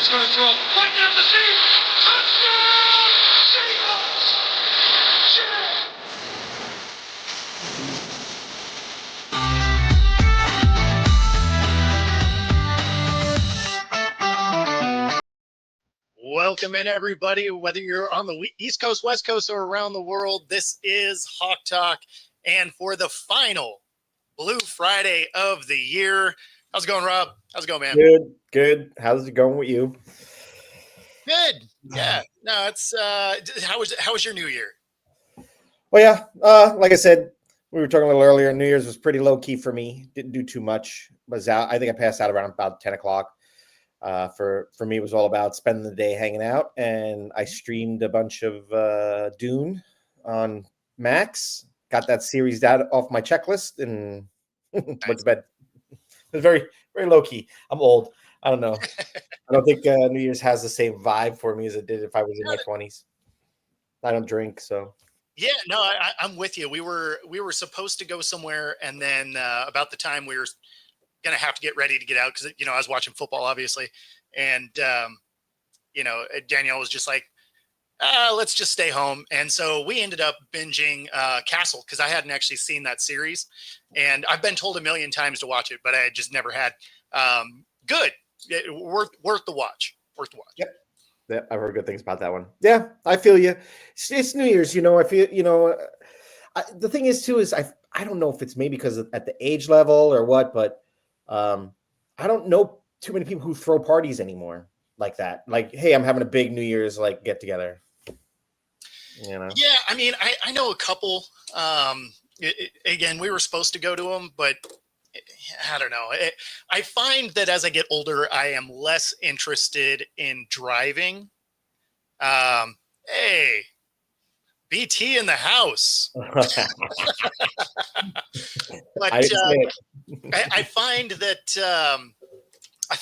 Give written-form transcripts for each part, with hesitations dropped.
It's going to throw right down the seam. Touchdown, Seahawks! Welcome in, everybody, whether you're on the East Coast, West Coast, or around the world. This is Hawk Talk, and for the final Blue Friday of the year. How's it going, Rob? How's it going, man? Good. How's it going with you? Good. Yeah. No, it's how was your New Year? Well, yeah. Like I said, we were talking a little earlier. New Year's was pretty low key for me. Didn't do too much. Was out. I think I passed out around about 10 o'clock. For me, it was all about spending the day hanging out, and I streamed a bunch of Dune on Max. Got that series out off my checklist and went to bed. It was very, very low key. I'm old. I don't know. I don't think New Year's has the same vibe for me as it did if I was in my 20s. I don't drink, so. Yeah, no, I'm with you. We were supposed to go somewhere, and then about the time we were gonna have to get ready to get out because I was watching football, obviously, and Danielle was just like, let's just stay home. And so we ended up binging Castle because I hadn't actually seen that series, and I've been told a million times to watch it, but I just never had. Good, worth the watch. Worth the watch. Yep. Yeah, I've heard good things about that one. Yeah, I feel you. It's New Year's, I feel, the thing is too is I don't know if it's maybe because at the age level or what, but I don't know too many people who throw parties anymore like that. Like, hey, I'm having a big New Year's like get together. Yeah, I mean, I know a couple. Again, we were supposed to go to them, but I don't know. I find that as I get older, I am less interested in driving. Hey, BT in the house. But I find that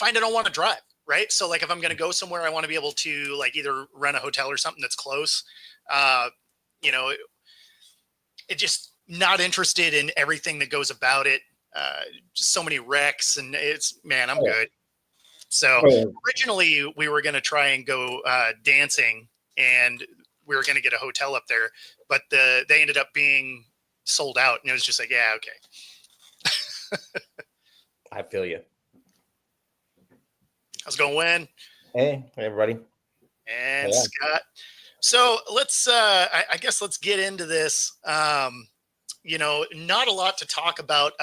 I don't want to drive. Right. So like if I'm going to go somewhere, I want to be able to like either rent a hotel or something that's close. It just not interested in everything that goes about it. Just so many wrecks, and I'm good. So originally we were going to try and go dancing, and we were going to get a hotel up there, but they ended up being sold out, and it was just like, yeah, okay. I feel you. How's it going, Win? Hey, everybody. And yeah. Scott. So let's, I guess let's get into this. Not a lot to talk about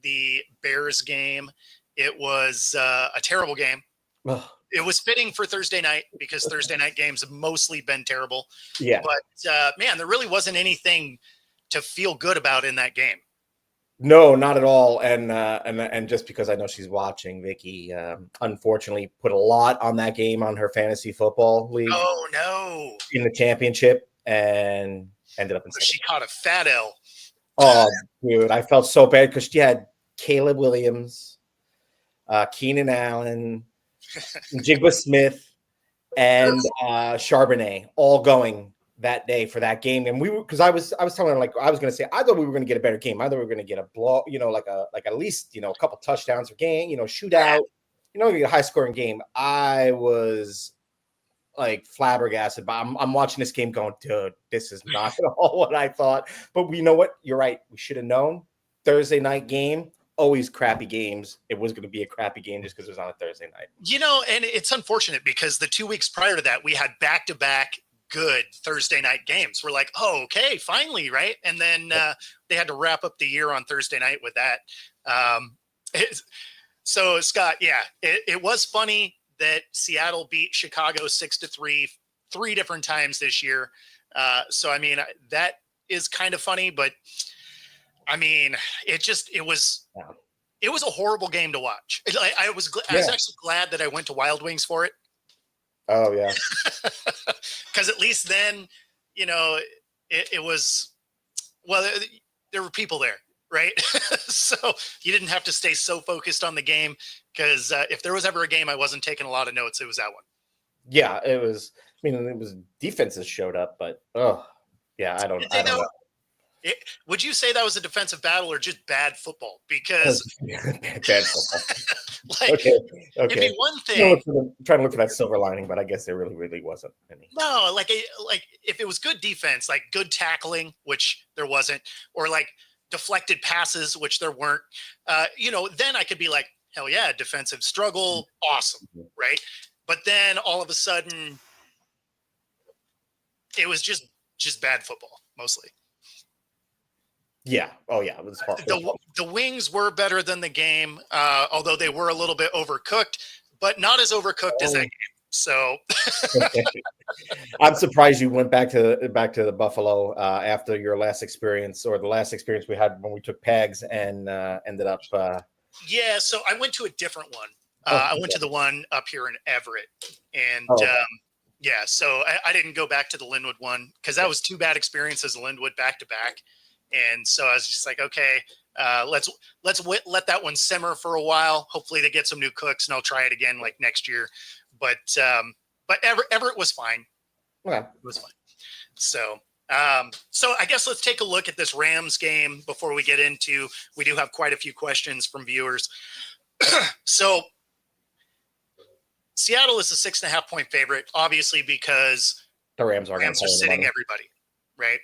the Bears game. It was a terrible game. It was fitting for Thursday night because Thursday night games have mostly been terrible. Yeah. But man, there really wasn't anything to feel good about in that game. No, not at all. And just because I know she's watching, Vicky, unfortunately, put a lot on that game on her fantasy football league. Oh no! In the championship, and ended up in. She caught a fat L. Oh, dude, I felt so bad because she had Caleb Williams, Keenan Allen, Jigba Smith, and Charbonnet all going that day for that game. And because I was telling her, like, I was going to say, I thought we were going to get a better game. I thought we were going to get a blow, like at least, a couple touchdowns a game, shootout, get a high scoring game. I was like flabbergasted, but I'm watching this game going, dude, this is not at all what I thought. But you know what? You're right. We should have known. Thursday night game, always crappy games. It was going to be a crappy game just because it was on a Thursday night. And it's unfortunate because the 2 weeks prior to that, we had back-to-back good Thursday night games. We're like, oh, okay, finally, right? And then they had to wrap up the year on Thursday night with that. So, Scott, yeah, it was funny that Seattle beat Chicago 6-3 three different times this year. So, I mean, that is kind of funny, but I mean, it was a horrible game to watch. I was actually glad that I went to Wild Wings for it. Oh yeah. Because at least then, it was, well, there were people there, right? So you didn't have to stay so focused on the game because if there was ever a game I wasn't taking a lot of notes, it was that one. Yeah, it was. I mean, it was defenses showed up, but I don't know. Would you say that was a defensive battle or just bad football? Because bad football. Like, Okay. it'd be Okay. one No, thing. I'm trying to look for that silver lining, but I guess there really wasn't any. No, like if it was good defense, like good tackling, which there wasn't, or like deflected passes, which there weren't, then I could be like, hell yeah, defensive struggle, awesome, right? But then all of a sudden, it was just bad football mostly. Yeah. Oh yeah. It was hard. The wings were better than the game, although they were a little bit overcooked, but not as overcooked as that game. So I'm surprised you went back to the Buffalo after your last experience, or the last experience we had when we took Pags and ended up. yeah, so I went to a different one. I went to the one up here in Everett, and yeah, so I didn't go back to the Linwood one because that was two bad experiences, Linwood back to back, and so I was just like, okay, let's let that one simmer for a while. Hopefully, they get some new cooks, and I'll try it again like next year. But Everett was fine. Okay. It was fine. So I guess let's take a look at this Rams game before we get into. We do have quite a few questions from viewers. So Seattle is a 6.5 point favorite, obviously because the Rams are sitting everybody, right?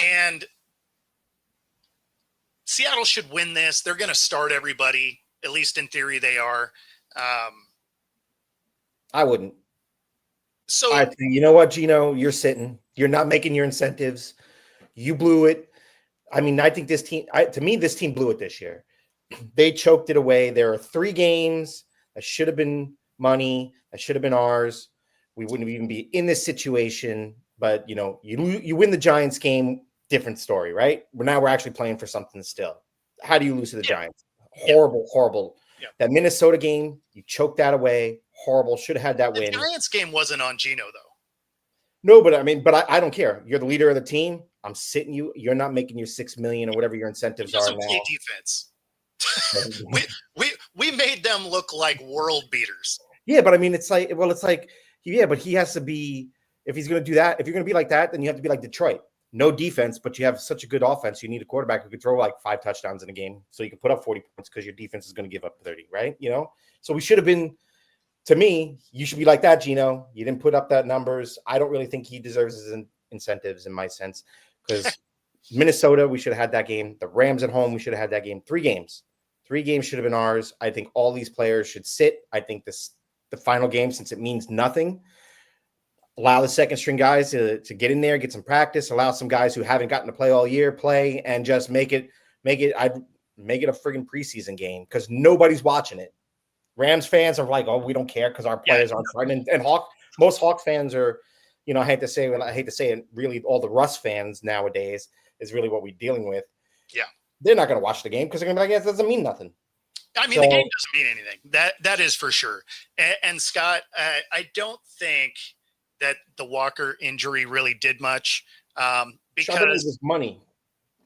And Seattle should win this. They're going to start everybody, at least in theory. They are. I wouldn't. So you know what, Gino, you're sitting. You're not making your incentives. You blew it. I mean, I think this team. To me, this team blew it this year. They choked it away. There are 3 games that should have been money. That should have been ours. We wouldn't even be in this situation. But you win the Giants game. Different story, right? Now we're actually playing for something still. How do you lose to the Giants? Horrible. Yeah. That Minnesota game, you choked that away. Horrible. Should have had that win. The Giants game wasn't on Gino, though. No, but I don't care. You're the leader of the team. I'm sitting you. You're not making your $6 million or whatever your incentives are now. Play defense. we made them look like world beaters. Yeah, but I mean, but he has to be. If he's going to do that, if you're going to be like that, then you have to be like Detroit. No defense, but you have such a good offense. You need a quarterback who could throw like 5 touchdowns in a game, so you can put up 40 points because your defense is going to give up 30, right? So we should have been. To me, you should be like that, Gino. You didn't put up that numbers. I don't really think he deserves his incentives in my sense, because Minnesota, we should have had that game. The Rams at home, we should have had that game. 3 games. 3 games should have been ours. I think all these players should sit. I think the final game, since it means nothing, allow the second string guys to get in there, get some practice, allow some guys who haven't gotten to play all year play, and just make it a friggin' preseason game, because nobody's watching it. Rams fans are like, oh, we don't care because our players aren't starting. And most Hawk fans are, I hate to say it, really all the Russ fans nowadays is really what we're dealing with. Yeah. They're not going to watch the game because they're going to be like, it doesn't mean nothing. I mean, the game doesn't mean anything. That is for sure. And Scott, I don't think that the Walker injury really did much because Charbonnet was money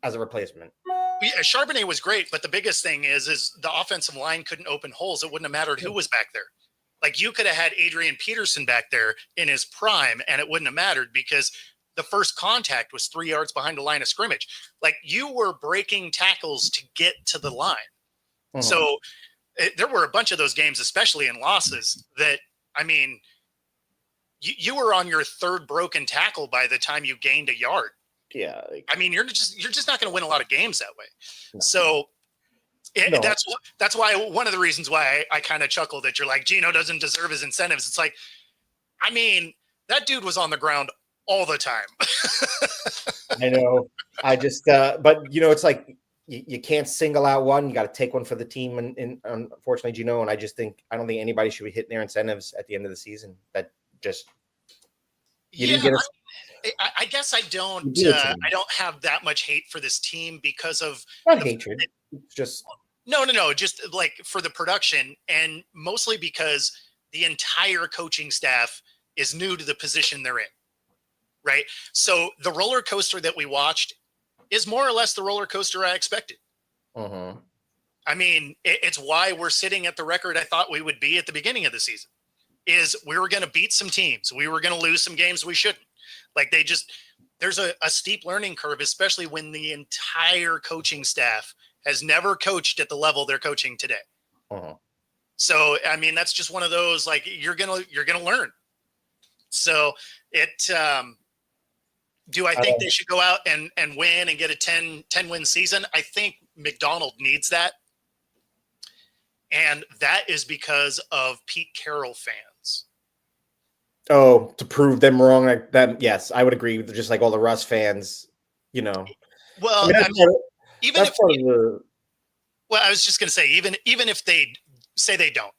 as a replacement. Yeah, Charbonnet was great, but the biggest thing is the offensive line couldn't open holes. It wouldn't have mattered who was back there. Like, you could have had Adrian Peterson back there in his prime, and it wouldn't have mattered because the first contact was 3 yards behind the line of scrimmage. Like, you were breaking tackles to get to the line. Mm-hmm. So there were a bunch of those games, especially in losses, that, I mean, you were on your 3rd broken tackle by the time you gained a yard. Yeah, I mean, you're just not going to win a lot of games that way. No. So that's why one of the reasons why I kind of chuckle that you're like, Gino doesn't deserve his incentives. It's like, I mean, that dude was on the ground all the time. I know. I just, but it's like you can't single out one. You got to take one for the team, and unfortunately, Gino. And I don't think anybody should be hitting their incentives at the end of the season. That just didn't get us. I guess I don't have that much hate for this team because of not hatred. It's just no, just like for the production, and mostly because the entire coaching staff is new to the position they're in, right? So the roller coaster that we watched is more or less the roller coaster I expected. Mm-hmm. I mean, it's why we're sitting at the record I thought we would be at the beginning of the season. Is we were going to beat some teams, we were going to lose some games we shouldn't. Like, there's a steep learning curve, especially when the entire coaching staff has never coached at the level they're coaching today. Uh-huh. So, I mean, that's just one of those, like, you're going to learn. So do I think they should go out and win and get a 10 win season? I think McDonald needs that. And that is because of Pete Carroll fans. Oh, to prove them wrong, like that. Yes, I would agree with just like all the Russ fans, you know. Well, well, I was just going to say, even if they say they don't,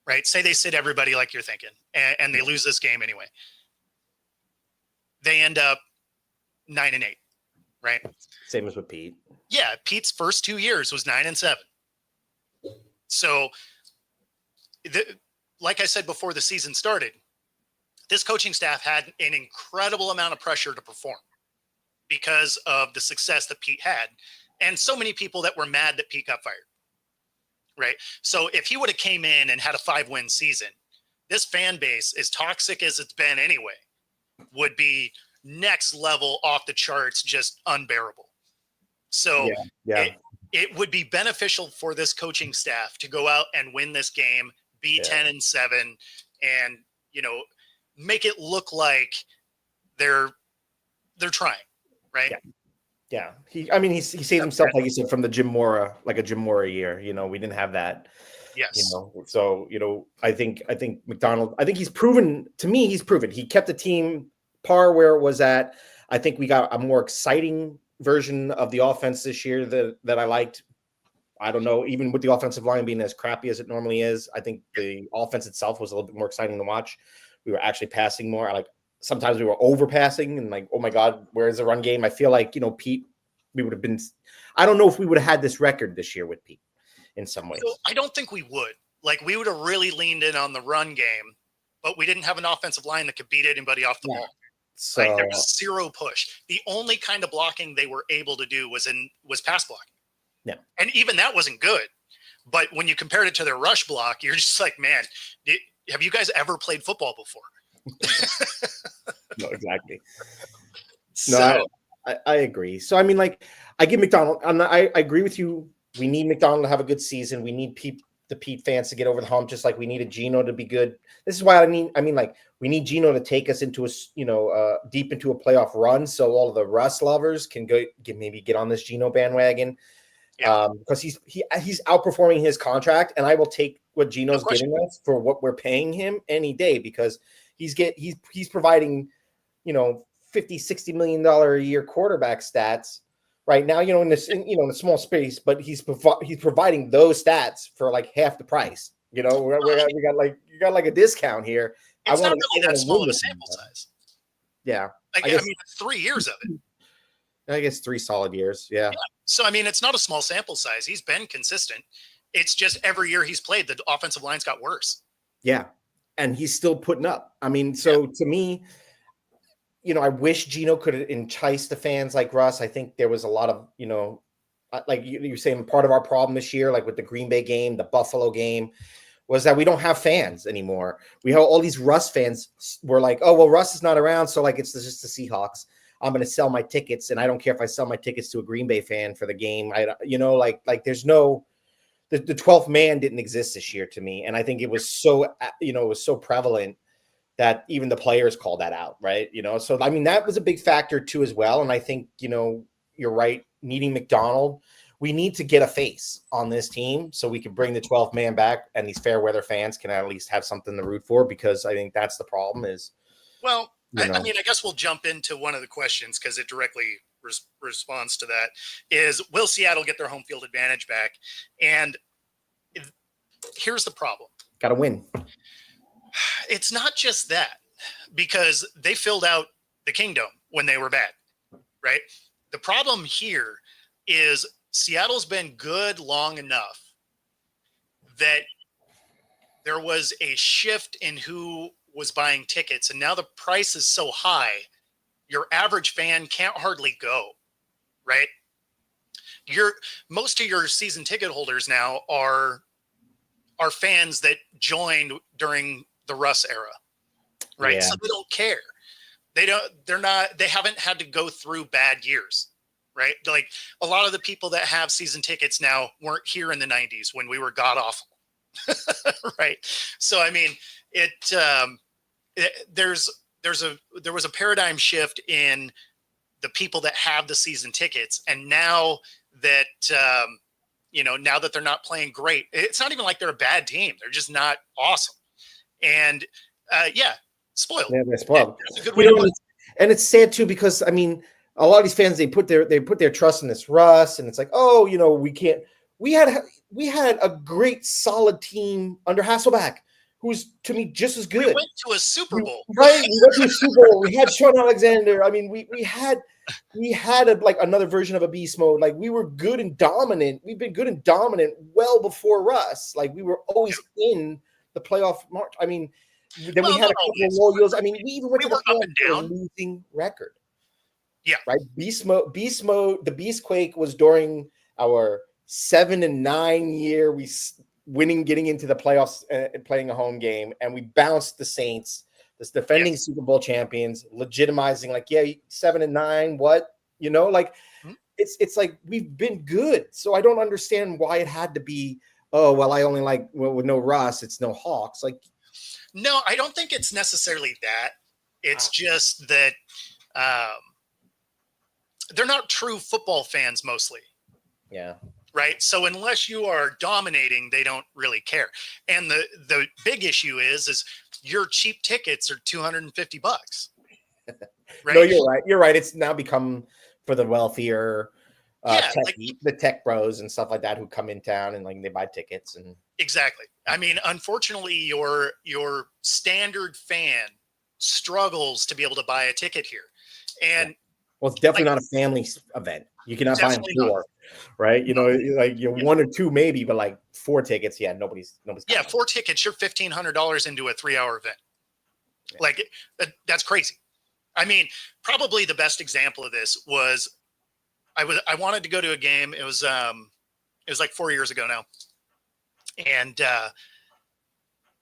right? Say they sit everybody like you're thinking, and they lose this game anyway. They end up 9-8, right? Same as with Pete. Yeah, Pete's first 2 years was 9-7. So, like I said before the season started, this coaching staff had an incredible amount of pressure to perform because of the success that Pete had, and so many people that were mad that Pete got fired. Right. So if he would have came in and had a 5-win season, this fan base, as toxic as it's been anyway, would be next level, off the charts, just unbearable. So it would be beneficial for this coaching staff to go out and win this game, be 10-7, and, you know, make it look like they're trying. Right. Yeah, he saved himself, like you said, from the Jim Mora, like a Jim Mora year. You know, we didn't have that. Yes. You know, so I think McDonald. I think he's proven to me. He's proven he kept the team par where it was at. I think we got a more exciting version of the offense this year that I liked. I don't know, even with the offensive line being as crappy as it normally is, I think the offense itself was a little bit more exciting to watch. We were actually passing more. Sometimes we were overpassing and like, oh my God, where's the run game? I feel like, Pete, we would have been, I don't know if we would have had this record this year with Pete in some ways. So I don't think we would. Like, we would have really leaned in on the run game, but we didn't have an offensive line that could beat anybody off the ball. So like, there was zero push. The only kind of blocking they were able to do was pass blocking. Yeah. And even that wasn't good. But when you compared it to their rush block, you're just like, man, have you guys ever played football before? No, exactly. So, no, I agree. So, I mean, like, I give McDonald, I agree with you. We need McDonald to have a good season. We need the Pete fans to get over the hump, just like we needed Geno to be good. This is why we need Geno to take us into deep into a playoff run, so all of the Russ lovers can maybe get on this Geno bandwagon. Yeah. Because he's outperforming his contract, and I will take what Geno's giving us for what we're paying him any day, because he's providing, $50-60 million a year quarterback stats right now, in a small space, but he's providing those stats for like half the price. We got like a discount here. It's not really that small of a sample size. Yeah. I mean, 3 years of it. I guess 3 solid years. Yeah. So, I mean, it's not a small sample size. He's been consistent. It's just every year he's played, the offensive lines got worse. Yeah. And he's still putting up. I mean, so to me, I wish Geno could entice the fans like Russ. I think there was a lot of, like you're saying, part of our problem this year, like with the Green Bay game, the Buffalo game, was that we don't have fans anymore. We have all these Russ fans were like, oh, well, Russ is not around, so like it's just the Seahawks. I'm going to sell my tickets, and I don't care if I sell my tickets to a Green Bay fan for the game. Like there's no the 12th man didn't exist this year to me, and I think it was so prevalent that even the players called that out, right? So I mean that was a big factor too as well. And I think you're right. Needing McDonald, we need to get a face on this team so we can bring the 12th man back, and these fair weather fans can at least have something to root for, because I think that's the problem is. Well, I mean, I guess we'll jump into one of the questions because it directly responds to that. Is, will Seattle get their home field advantage back? And here's the problem. Got to win. It's not just that, because they filled out the Kingdom when they were bad, right? The problem here is Seattle's been good long enough that there was a shift in who was buying tickets, and now the price is so high, your average fan can't hardly go, right? Most of your season ticket holders now are fans that joined during the Russ era, right? Yeah. So they don't care. They haven't had to go through bad years, right? Like, a lot of the people that have season tickets now weren't here in the 90s when we were god awful, Right. So, I mean, there was a paradigm shift in the people that have the season tickets. And now that, now that they're not playing great, it's not even like they're a bad team. They're just not awesome. And spoiled. Yeah, they're spoiled. That's a good way to put it. And it's sad too, because I mean, a lot of these fans, they put their trust in this Russ, and it's like, oh, we can't. We had a great solid team under Hasselback, who's to me just as good. We went to a Super Bowl. Right? We went to a Super Bowl. We had Sean Alexander. I mean, we had another version of a beast mode. Like, we were good and dominant. We've been good and dominant well before Russ. Like, we were always in the playoff march. I mean, then we had a couple of low years. I mean, we even went to the up and down. Losing record. Yeah. Right. Beast mode. The Beast Quake was during our 7-9 year. We getting into the playoffs and playing a home game, and we bounced the Saints, this defending Super Bowl champions, legitimizing 7-9. What it's like we've been good. So I don't understand why it had to be. Oh well, I only with no Russ, it's no Hawks. No, I don't think it's necessarily that. It's just that they're not true football fans mostly. Yeah. Right. So unless you are dominating, they don't really care. And the big issue is your cheap tickets are $250. Right? No, you're right. You're right. It's now become for the wealthier, the tech bros and stuff like that who come in town and they buy tickets and. Exactly. I mean, unfortunately, your standard fan struggles to be able to buy a ticket here, and well, it's definitely not a family event. You cannot buy them four, right? You're one or two maybe, but 4 tickets, nobody's. Yeah, 4 tickets, you're $1,500 into a 3-hour event. Yeah. That's crazy. I mean, probably the best example of this was I wanted to go to a game. It was 4 years ago now. And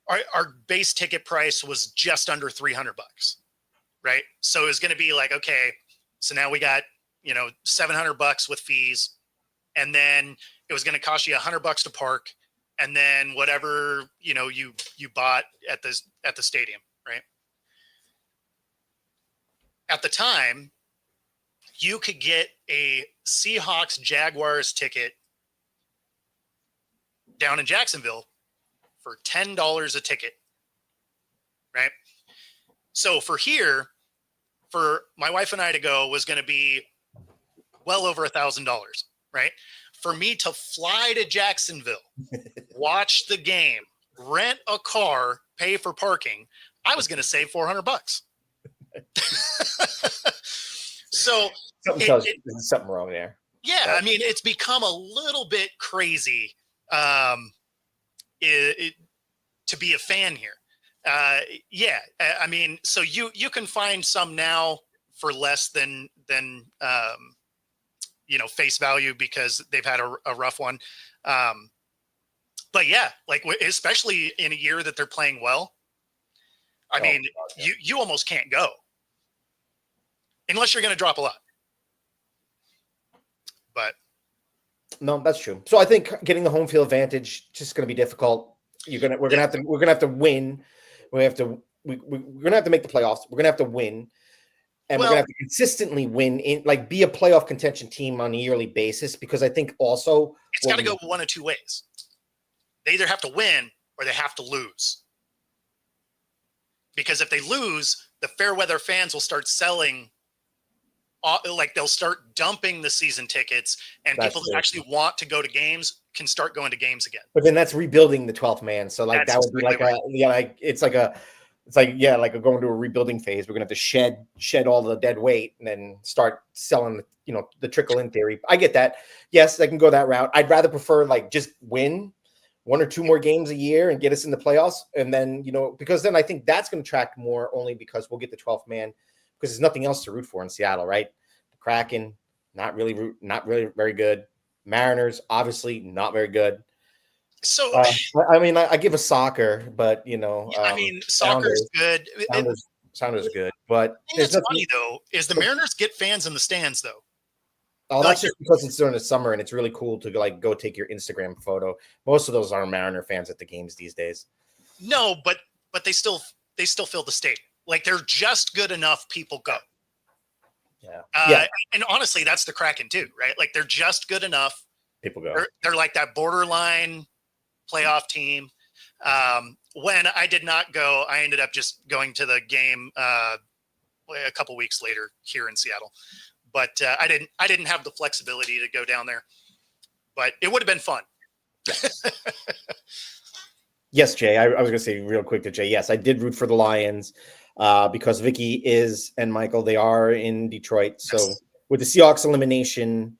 our base ticket price was just under $300, right? So it was going to be okay, so now we got $700 with fees, and then it was going to cost you $100 to park, and then whatever you bought at the stadium, right? At the time, you could get a Seahawks Jaguars ticket down in Jacksonville for $10 a ticket, right? So for my wife and I to go was going to be well over $1,000, right? For me to fly to Jacksonville, watch the game, rent a car, pay for parking, I was going to save $400. So there's something wrong there. Yeah, I mean, it's become a little bit crazy to be a fan here. I mean, so you can find some now for less than face value because they've had a rough one. But yeah, especially in a year that they're playing well, I mean, you almost can't go unless you're going to drop a lot. But no, that's true. So I think getting the home field advantage is just going to be difficult. We're gonna have to win. We're gonna have to make the playoffs. We're gonna have to win, and we're gonna have to consistently win be a playoff contention team on a yearly basis. Because I think also it's got to go one of two ways. They either have to win or they have to lose. Because if they lose, the fair weather fans will start selling. They'll start dumping the season tickets, and people that actually want to go to games can start going to games again. But then that's rebuilding the 12th man. So that would be going to a rebuilding phase. We're gonna have to shed all the dead weight and then start selling the trickle in theory. I get that. Yes, I can go that route. I'd rather prefer just win 1 or 2 more games a year and get us in the playoffs, and then because then I think that's going to attract more, only because we'll get the 12th man. Because there's nothing else to root for in Seattle, right? The Kraken, not really very good. Mariners, obviously not very good. So I give a soccer, but soccer's good. Sounders good, but it's funny though is the Mariners get fans in the stands though. Oh, that's just because it's during the summer and it's really cool to like go take your Instagram photo. Most of those aren't Mariner fans at the games these days. No, but they still fill the stadium. Like they're just good enough. People go. Yeah. And honestly, that's the Kraken too, right? Like they're just good enough. People go. They're like that borderline playoff team. When I did not go, I ended up just going to the game a couple weeks later here in Seattle. But I didn't have the flexibility to go down there. But it would have been fun. Yes, Jay. I was going to say real quick to Jay. Yes, I did root for the Lions because Vicky and Michael, they are in Detroit. So with the Seahawks elimination,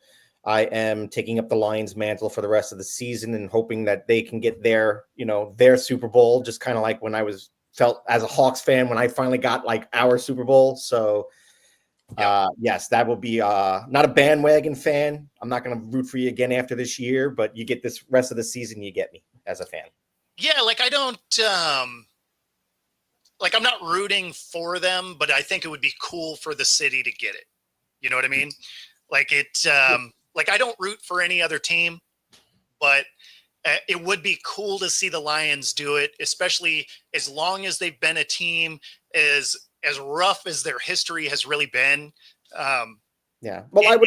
I am taking up the Lions mantle for the rest of the season and hoping that they can get their Super Bowl, just kind of like when I felt as a Hawks fan when I finally got like our Super Bowl. So yes, that will be not a bandwagon fan. I'm not going to root for you again after this year, but you get this rest of the season, you get me as a fan. Yeah, like I don't like I'm not rooting for them, but I think it would be cool for the city to get it. You know what I mean? Like like I don't root for any other team, but it would be cool to see the Lions do it, especially as long as they've been a team as rough as their history has really been. Yeah. Well,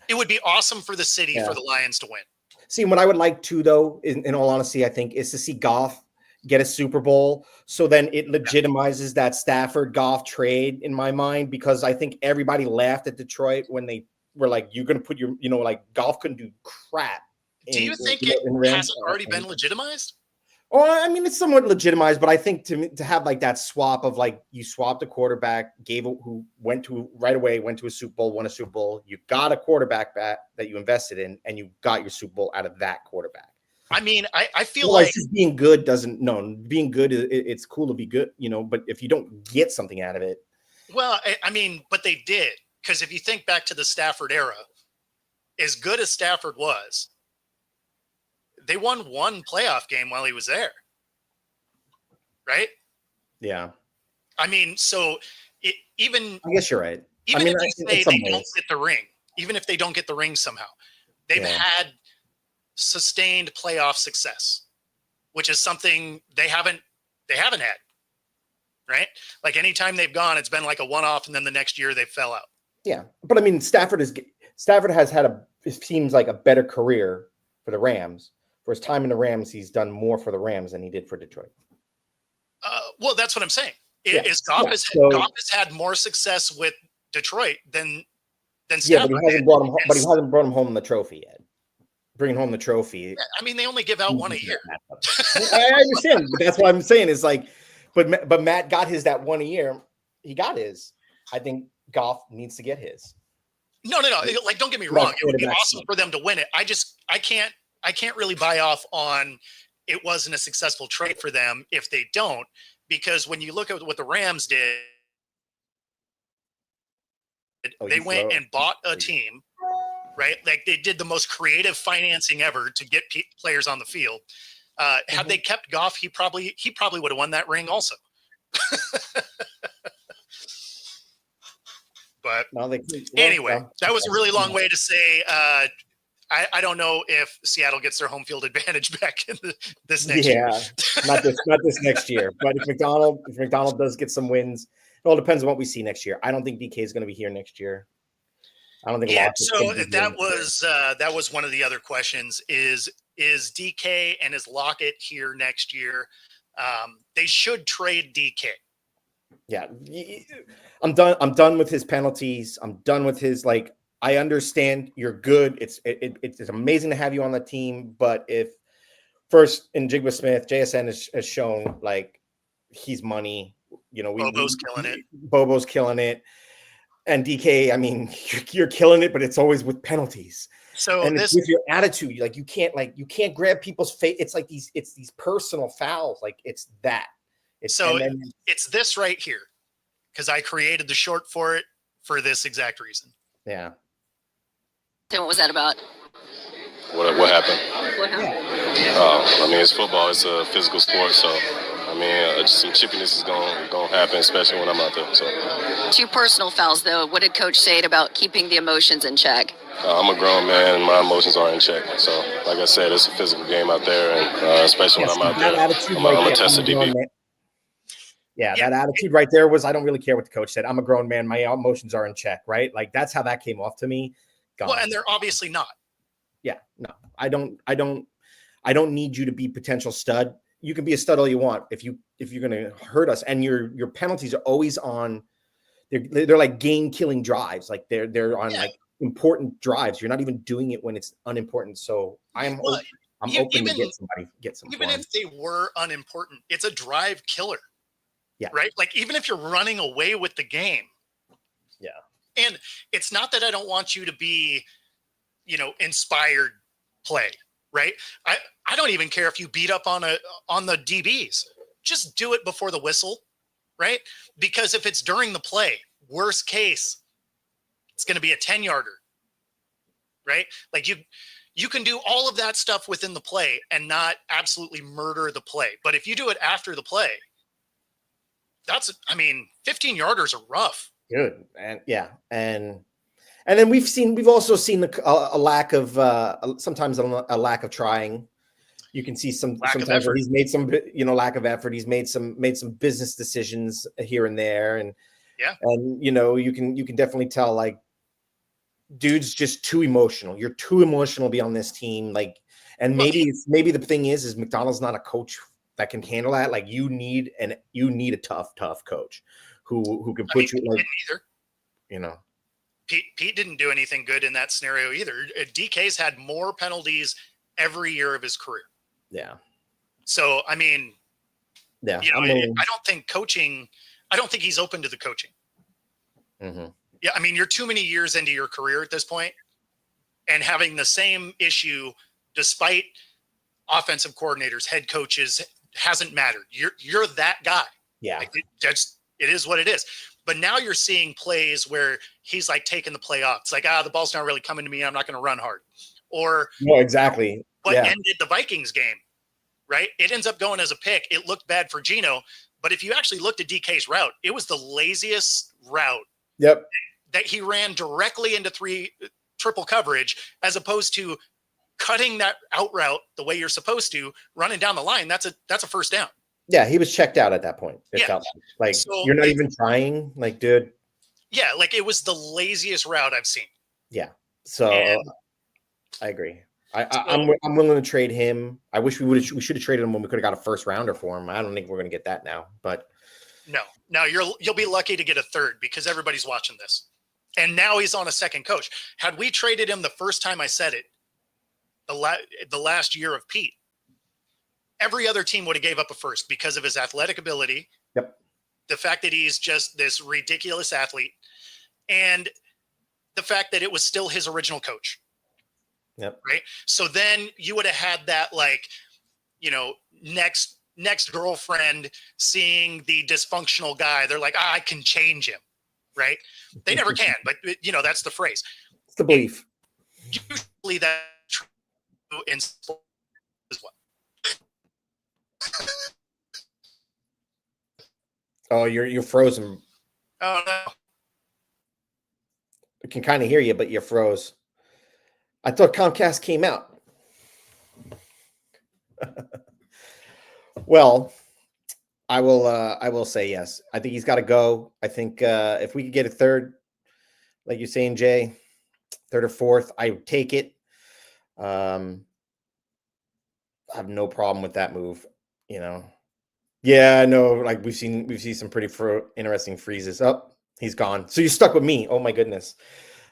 it would be awesome for the city for the Lions to win. See, what I would like to, though, in all honesty, I think, is to see Goff get a Super Bowl. So then it legitimizes that Stafford-Goff trade in my mind, because I think everybody laughed at Detroit when they were like, you're going to put your, like Goff couldn't do crap. Do you think it hasn't already been legitimized? Well, I mean, it's somewhat legitimized, but I think to have like that swap of like you swapped a quarterback, who went to a Super Bowl, won a Super Bowl. You got a quarterback that you invested in, and you got your Super Bowl out of that quarterback. I mean, I feel like just being good being good. It's cool to be good, but if you don't get something out of it. Well, I mean, but they did, because if you think back to the Stafford era, as good as Stafford was, they won one playoff game while he was there. Right? Yeah. I mean, so I guess you're right. Even if you say they don't get the ring, even if they don't get the ring somehow, they've had sustained playoff success, which is something they haven't had. Right? Like anytime they've gone, it's been like a one-off, and then the next year they fell out. Yeah. But I mean, Stafford has had it seems like a better career for the Rams. For his time in the Rams, he's done more for the Rams than he did for Detroit. Well, that's what I'm saying. Goff has had more success with Detroit than Stafford. Yeah, but he hasn't brought him home the trophy yet. Bringing home the trophy. I mean, they only give out one a year. I understand, but that's what I'm saying is like, but Matt got his that one a year. He got his. I think Goff needs to get his. No. Like, don't get me wrong. It would be awesome for them to win it. I can't really buy off on it wasn't a successful trade for them if they don't, because when you look at what the Rams did, they went and bought a team, right? Like they did the most creative financing ever to get players on the field. Had they kept Goff, he probably would have won that ring also. But anyway, that was a really long way to say, I don't know if Seattle gets their home field advantage back in this next year. not this next year. But if McDonald does get some wins, it all depends on what we see next year. I don't think DK is going to be here next year. I don't think. Yeah. So that was one of the other questions. Is DK and is Lockett here next year? They should trade DK. Yeah, I'm done with his penalties. I'm done with his like. I understand you're good. It's amazing to have you on the team, but if first in Jigba Smith, JSN has shown like he's money. Bobo's killing it. Bobo's killing it, and DK. I mean, you're killing it, but it's always with penalties. So and it's with your attitude, like you can't grab people's face. It's like these personal fouls. Like it's that. It's this right here, because I created the short for it for this exact reason. Yeah. Then what was that about? What happened? What happened? I mean, it's football. It's a physical sport, so I mean, just some chippiness is gonna happen, especially when I'm out there. So. 2 personal fouls, though. What did Coach say about keeping the emotions in check? I'm a grown man. My emotions are in check. So, like I said, it's a physical game out there, and especially Yes, when I'm out that there, attitude I'm right a there. test I'm of a grown DB. man. Yeah, Yeah. that attitude right there was, I don't really care what the coach said. I'm a grown man. My emotions are in check, right? Like that's how that came off to me. Gone. Well, and they're obviously not. Yeah, no, I don't need you to be potential stud. You can be a stud all you want if you're going to hurt us, and your penalties are always on. They're like game killing drives. Like they're on like important drives. You're not even doing it when it's unimportant. So I'm Well, open to get some. Even if they were unimportant, it's a drive killer. Yeah. Right. Like even if you're running away with the game. Yeah. And it's not that I don't want you to be, inspired play. Right. I don't even care if you beat up on the DBs. Just do it before the whistle. Right. Because if it's during the play, worst case, it's going to be a 10-yarder. Right. Like you can do all of that stuff within the play and not absolutely murder the play. But if you do it after the play, 15 yarders are rough. Good. And yeah. And then we've also seen a lack of sometimes a lack of trying. You can see sometimes where he's made some, lack of effort. He's made some business decisions here and there. And you can definitely tell like dude's just too emotional. You're too emotional to be on this team. Like, and maybe the thing is McDonald's not a coach that can handle that. Like you need a tough coach who can put you like, Pete didn't do anything good in that scenario either. DK's had more penalties every year of his career. Yeah. So, I don't think he's open to the coaching. Mm-hmm. Yeah. I mean, you're too many years into your career at this point and having the same issue despite offensive coordinators, head coaches hasn't mattered. You're that guy. Yeah. Like it is what it is. But now you're seeing plays where he's like taking the play off. It's like, the ball's not really coming to me. I'm not going to run hard. Or no, exactly. What ended the Vikings game, right? It ends up going as a pick. It looked bad for Geno, but if you actually looked at DK's route, it was the laziest route. Yep. That he ran directly into triple coverage, as opposed to cutting that out route the way you're supposed to, running down the line. That's a first down. Yeah, he was checked out at that point. It felt like so you're not even trying, like, dude. Yeah, like it was the laziest route I've seen. Yeah, so I agree. I'm willing to trade him. I wish we should have traded him when we could have got a first rounder for him. I don't think we're going to get that now, but no, you'll be lucky to get a third because everybody's watching this, and now he's on a second coach. Had we traded him the first time I said it, the last year of Pete, every other team would have gave up a first because of his athletic ability. Yep. The fact that he's just this ridiculous athlete, and the fact that it was still his original coach. Yep. Right. So then you would have had that, like, next girlfriend seeing the dysfunctional guy. They're like, I can change him. Right. They never can. But, that's the phrase. It's the belief. Usually that's true in sports as well. Oh, you're frozen. Oh, no. I can kind of hear you, but you're froze. I thought Comcast came out. Well, I will say yes. I think he's got to go. I think if we could get a third, like you're saying, Jay, third or fourth, I would take it. I have no problem with that move. Yeah, no, like we've seen some pretty interesting freezes. Oh, he's gone. So you're stuck with me. Oh my goodness.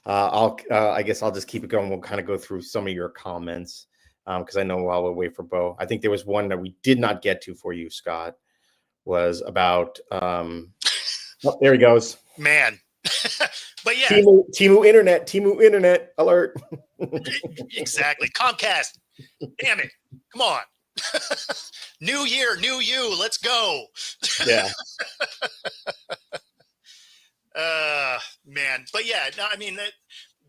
I guess I'll just keep it going. We'll kind of go through some of your comments because I know while we'll wait for Bo. I think there was one that we did not get to for you, Scott, was about oh, there he goes. Man. But yeah. Timu Internet alert. Exactly. Comcast. Damn it. Come on. New year, new you. Let's go. Yeah. Man. But yeah, no, I mean,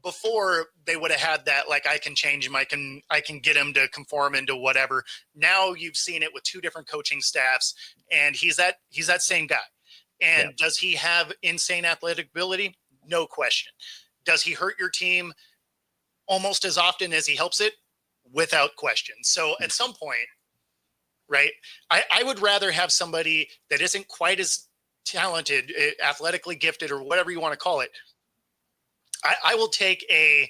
before they would have had that, like, I can change him. I can get him to conform into whatever. Now you've seen it with two different coaching staffs, and he's that same guy. And does he have insane athletic ability? No question. Does he hurt your team? almost as often as he helps it, without question. So at some point, right, I would rather have somebody that isn't quite as talented, athletically gifted, or whatever you want to call it. I will take a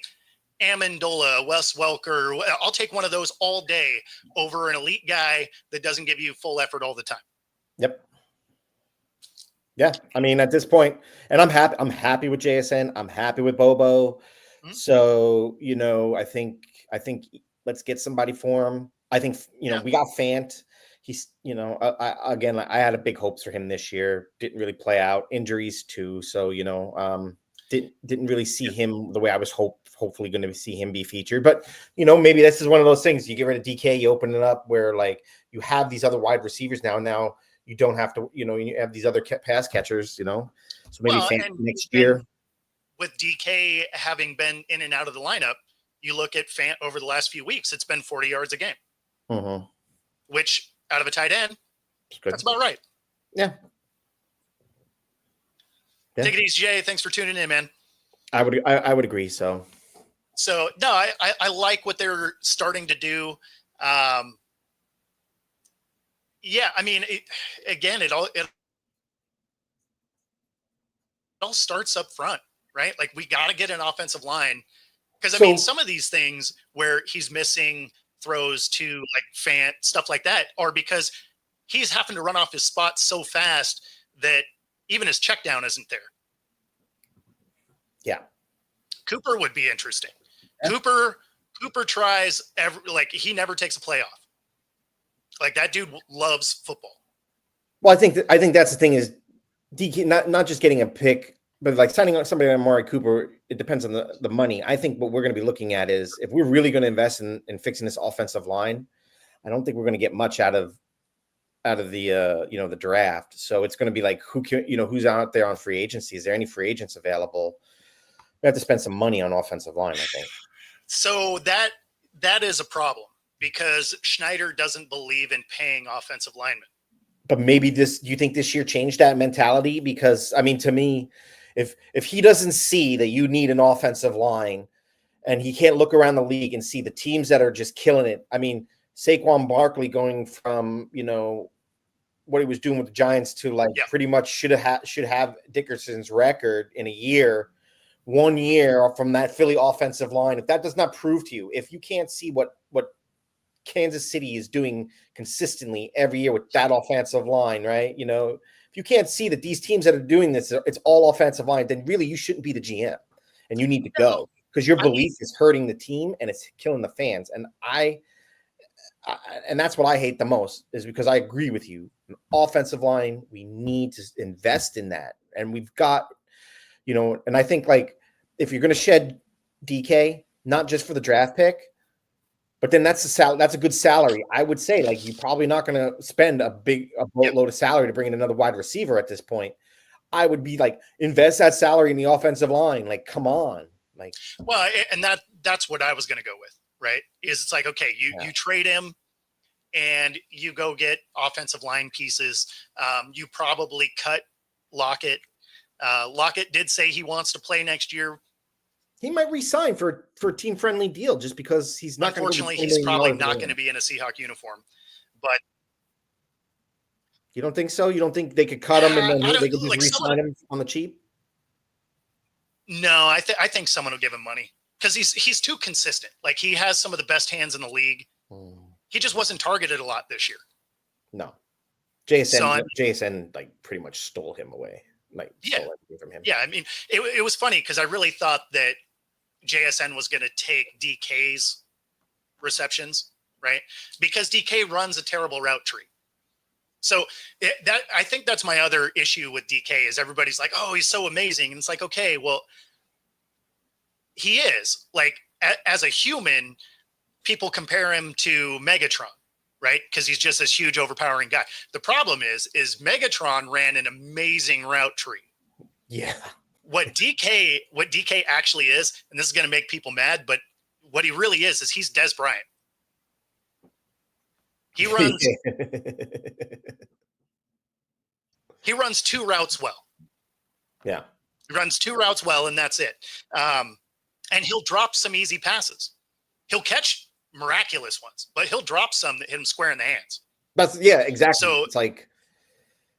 Amendola, Wes Welker. I'll take one of those all day over an elite guy that doesn't give you full effort all the time. Yep. Yeah, I mean, at this point, and I'm happy. I'm happy with JSN. I'm happy with Bobo. Mhm. So I think let's get somebody for him. I think we got Fant. He's I had a big hopes for him this year. Didn't really play out. Injuries too. So didn't really see him the way I was hopefully going to see him be featured. But maybe this is one of those things. You get rid of DK, you open it up where like you have these other wide receivers now. Now you don't have to, you have these other pass catchers, so maybe next year. And with DK having been in and out of the lineup, you look at Fant over the last few weeks, it's been 40 yards a game, which out of a tight end, that's about right. Yeah. Take it easy, Jay. Thanks for tuning in, man. I would agree. So no, I like what they're starting to do. Yeah, I mean, it all starts up front, right? Like we got to get an offensive line because I mean, some of these things where he's missing throws to like Fant, stuff like that, are because he's having to run off his spot so fast that even his check down isn't there. Yeah, Cooper would be interesting. Yeah. Cooper tries he never takes a play off. Like that dude loves football. Well, I think that's the thing is DK not just getting a pick, but like signing on somebody like Amari Cooper. It depends on the money. I think what we're going to be looking at is if we're really going to invest in fixing this offensive line, I don't think we're going to get much out of the the draft. So it's going to be like who's out there on free agency. Is there any free agents available? We have to spend some money on offensive line, I think. So that is a problem. Because Schneider doesn't believe in paying offensive linemen. But maybe do you think this year changed that mentality? Because I mean, to me, if he doesn't see that you need an offensive line and he can't look around the league and see the teams that are just killing it. I mean, Saquon Barkley going from, what he was doing with the Giants to pretty much should have Dickerson's record in a year, 1 year from that Philly offensive line. If that does not prove to you, if you can't see what Kansas City is doing consistently every year with that offensive line, right? If you can't see that these teams that are doing this, it's all offensive line, then really you shouldn't be the GM and you need to go because your belief is hurting the team and it's killing the fans. And and that's what I hate the most is because I agree with you. An offensive line, we need to invest in that. And we've got, and I think like if you're going to shed DK, not just for the draft pick, but then that's a good salary. I would say like you're probably not going to spend a boatload of salary to bring in another wide receiver at this point. I would be like invest that salary in the offensive line. Like, come on. Like, well, and that's what I was going to go with, right? It's like, okay, you trade him and you go get offensive line pieces. You probably cut Lockett. Lockett did say he wants to play next year. He might resign for a team-friendly deal just because he's not. Unfortunately, he's probably not going to be in a Seahawk uniform. But you don't think so? You don't think they could cut him and then they could just re-sign him on the cheap? No, I think someone will give him money because he's too consistent. Like he has some of the best hands in the league. He just wasn't targeted a lot this year. No, JSN like pretty much stole him away. Stole everything from him. Yeah, I mean, it was funny because I really thought that JSN was going to take DK's receptions, right? Because DK runs a terrible route tree. So I think that's my other issue with DK is everybody's like, oh, he's so amazing. And it's like, okay, well, he is. Like, as a human, people compare him to Megatron, right? Because he's just this huge, overpowering guy. The problem is Megatron ran an amazing route tree. Yeah. What DK actually is, and this is going to make people mad, but what he really is he's Des Bryant. He runs he runs two routes well. Yeah. He runs two routes well, and that's it. and he'll drop some easy passes. He'll catch miraculous ones, but he'll drop some that hit him square in the hands. That's exactly. So it's like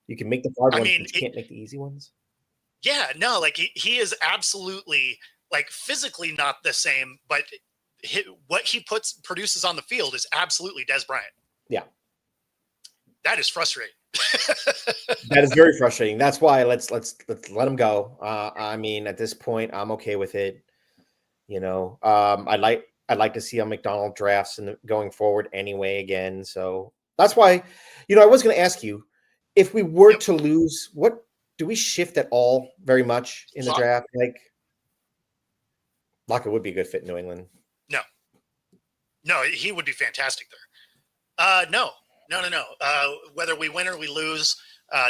you can make the hard ones, mean, but you can't make the easy ones. Yeah, no, like he is absolutely like physically not the same, but what he produces on the field is absolutely Des Bryant. Yeah, that is frustrating. That is very frustrating. That's why let's let him go. I mean, at this point, I'm okay with it. You know, I'd like to see a McDonald drafts and going forward anyway again. So that's why, you know, I was going to ask you if we were to lose, what do we shift at all very much in the draft? Like Lockett would be a good fit in New England. No, he would be fantastic there. No. Whether we win or we lose,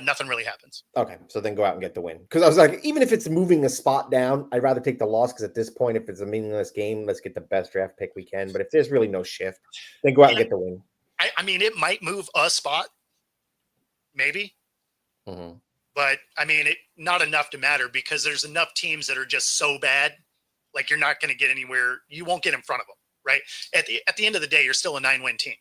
nothing really happens. Okay, so then go out and get the win. Because I was like, even if it's moving a spot down, I'd rather take the loss because at this point, if it's a meaningless game, let's get the best draft pick we can. But if there's really no shift, then go out and get the win. I mean, it might move a spot, maybe. Mm-hmm. But, I mean, not enough to matter because there's enough teams that are just so bad. Like, you're not going to get anywhere. You won't get in front of them, right? At the end of the day, you're still a 9-win team.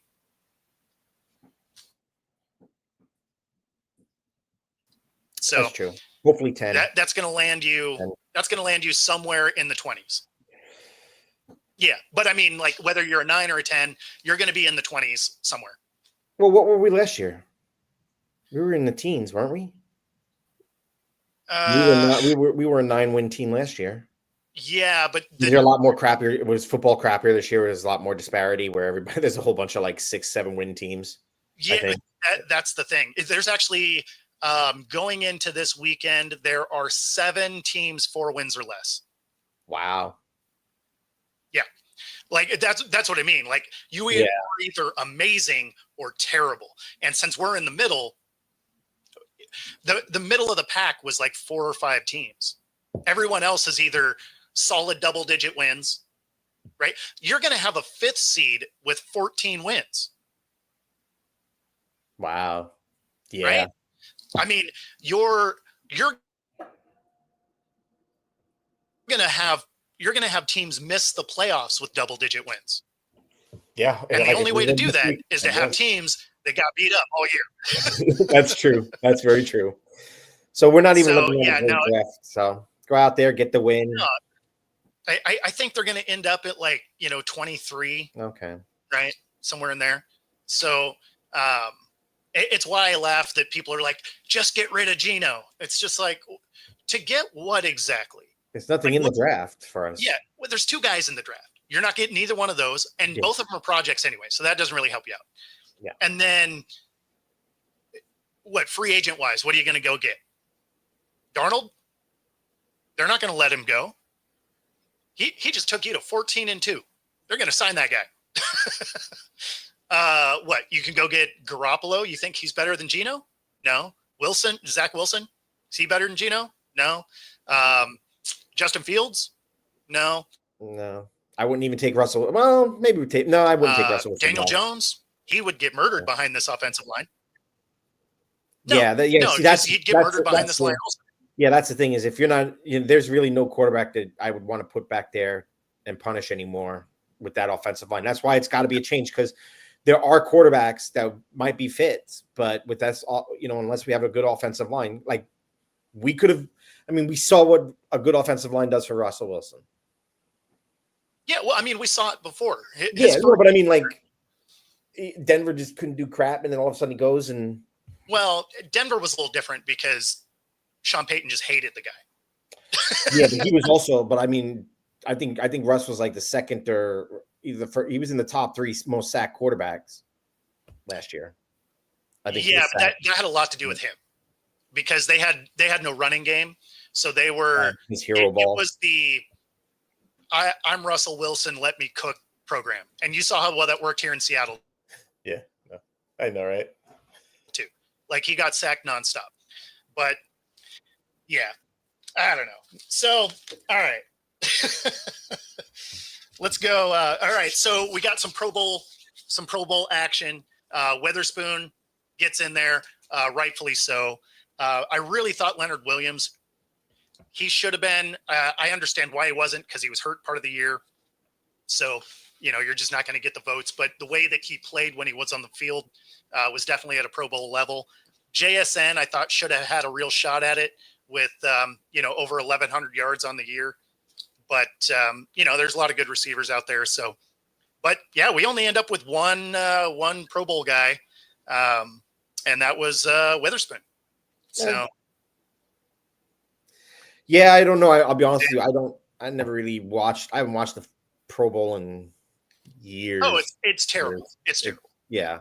So that's true. Hopefully 10. That's going to land you. 10. That's going to land you somewhere in the 20s. Yeah, but I mean, like whether you're a 9 or a 10, you're going to be in the 20s somewhere. Well, what were we last year? We were in the teens, weren't we? We were a 9-win team last year. Yeah, but there's a lot more crappier. It was football crappier this year. There's a lot more disparity where there's a whole bunch of like 6-7 win teams. Yeah, that's the thing. There's actually going into this weekend, there are 7 teams 4 wins or less. Wow. Yeah, like that's what I mean. Like you are either amazing or terrible, and since we're in the middle, the middle of the pack was like 4 or 5 teams. Everyone else is either solid double-digit wins, right? You're going to have a 5th seed with 14 wins. Wow. Yeah. Right? I mean, you're going to have teams miss the playoffs with double-digit wins. Yeah. And the only way to do that is to have teams that got beat up all year. That's true. That's very true. So we're not even looking at the draft. So go out there, get the win. No, I think they're going to end up at 23. Okay. Right. Somewhere in there. So it's why I laugh that people are like, just get rid of Geno. It's just like, to get what exactly? There's nothing in the draft for us. Yeah. Well, there's 2 guys in the draft. You're not getting either one of those. And both of them are projects anyway. So that doesn't really help you out. Yeah. And then free agent wise, what are you going to go get? Darnold? They're not going to let him go. He just took you to 14-2. They're going to sign that guy. You can go get Garoppolo? You think he's better than Geno? No. Zach Wilson? Is he better than Geno? No. Justin Fields? No. No. I wouldn't even take Russell. Well, maybe we take. No, I wouldn't take Russell. Daniel Jones? He would get murdered behind this offensive line. No, he'd get murdered behind this line also. Yeah, that's the thing is if you're not, there's really no quarterback that I would want to put back there and punish anymore with that offensive line. That's why it's got to be a change because there are quarterbacks that might be fits, but with that, unless we have a good offensive line, like we could have. I mean, we saw what a good offensive line does for Russell Wilson. Yeah, well, I mean, we saw it before. But I mean, like Denver just couldn't do crap, and then all of a sudden he goes and. Well, Denver was a little different because Sean Payton just hated the guy. Yeah, but he was also. But I mean, I think Russ was like the second or either he was in the top 3 most sacked quarterbacks last year. I think. Yeah, but that had a lot to do with him because they had no running game, so they were his hero ball. It was the I'm Russell Wilson, let me cook program, and you saw how well that worked here in Seattle. Yeah, I know, right? Too, like he got sacked nonstop, but yeah, I don't know. So, all right. Let's go. All right. So we got some Pro Bowl action. Witherspoon gets in there, rightfully so. I really thought Leonard Williams He should have been. I understand why he wasn't, because he was hurt part of the year. So, you're just not going to get the votes. But the way that he played when he was on the field was definitely at a Pro Bowl level. JSN, I thought, should have had a real shot at it with, over 1,100 yards on the year. But, there's a lot of good receivers out there. So, but yeah, we only end up with one Pro Bowl guy. And that was Witherspoon. So. Yeah, I don't know. I'll be honest with you. I haven't watched the Pro Bowl in years. Oh, it's terrible. It's terrible. Yeah.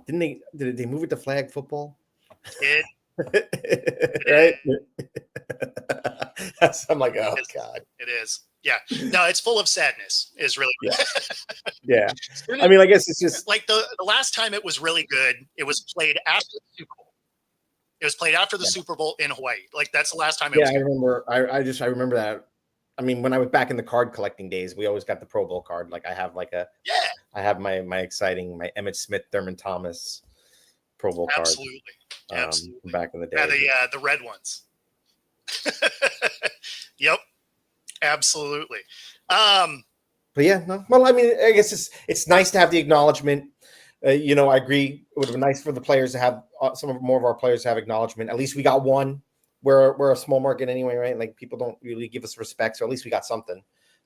Did they move it to flag football? Right? I'm like, oh God. It is. Yeah. No, it's full of sadness. Is really. Yeah. I mean, I guess it's just like the last time it was really good. It was played after the Super Bowl. It was played after the Super Bowl in Hawaii. Like that's the last time. I remember. I remember that. I mean, when I was back in the card collecting days, we always got the Pro Bowl card. Like I have I have my Emmitt Smith, Thurman Thomas Pro Bowl card. Absolutely. Back in the day. Yeah, the red ones. Yep. Absolutely. But yeah, no. Well, I mean, I guess it's nice to have the acknowledgement. I agree. It would have been nice for the players to have more of our players to have acknowledgement. At least we got one. We're a small market anyway, right? Like people don't really give us respect, so at least we got something.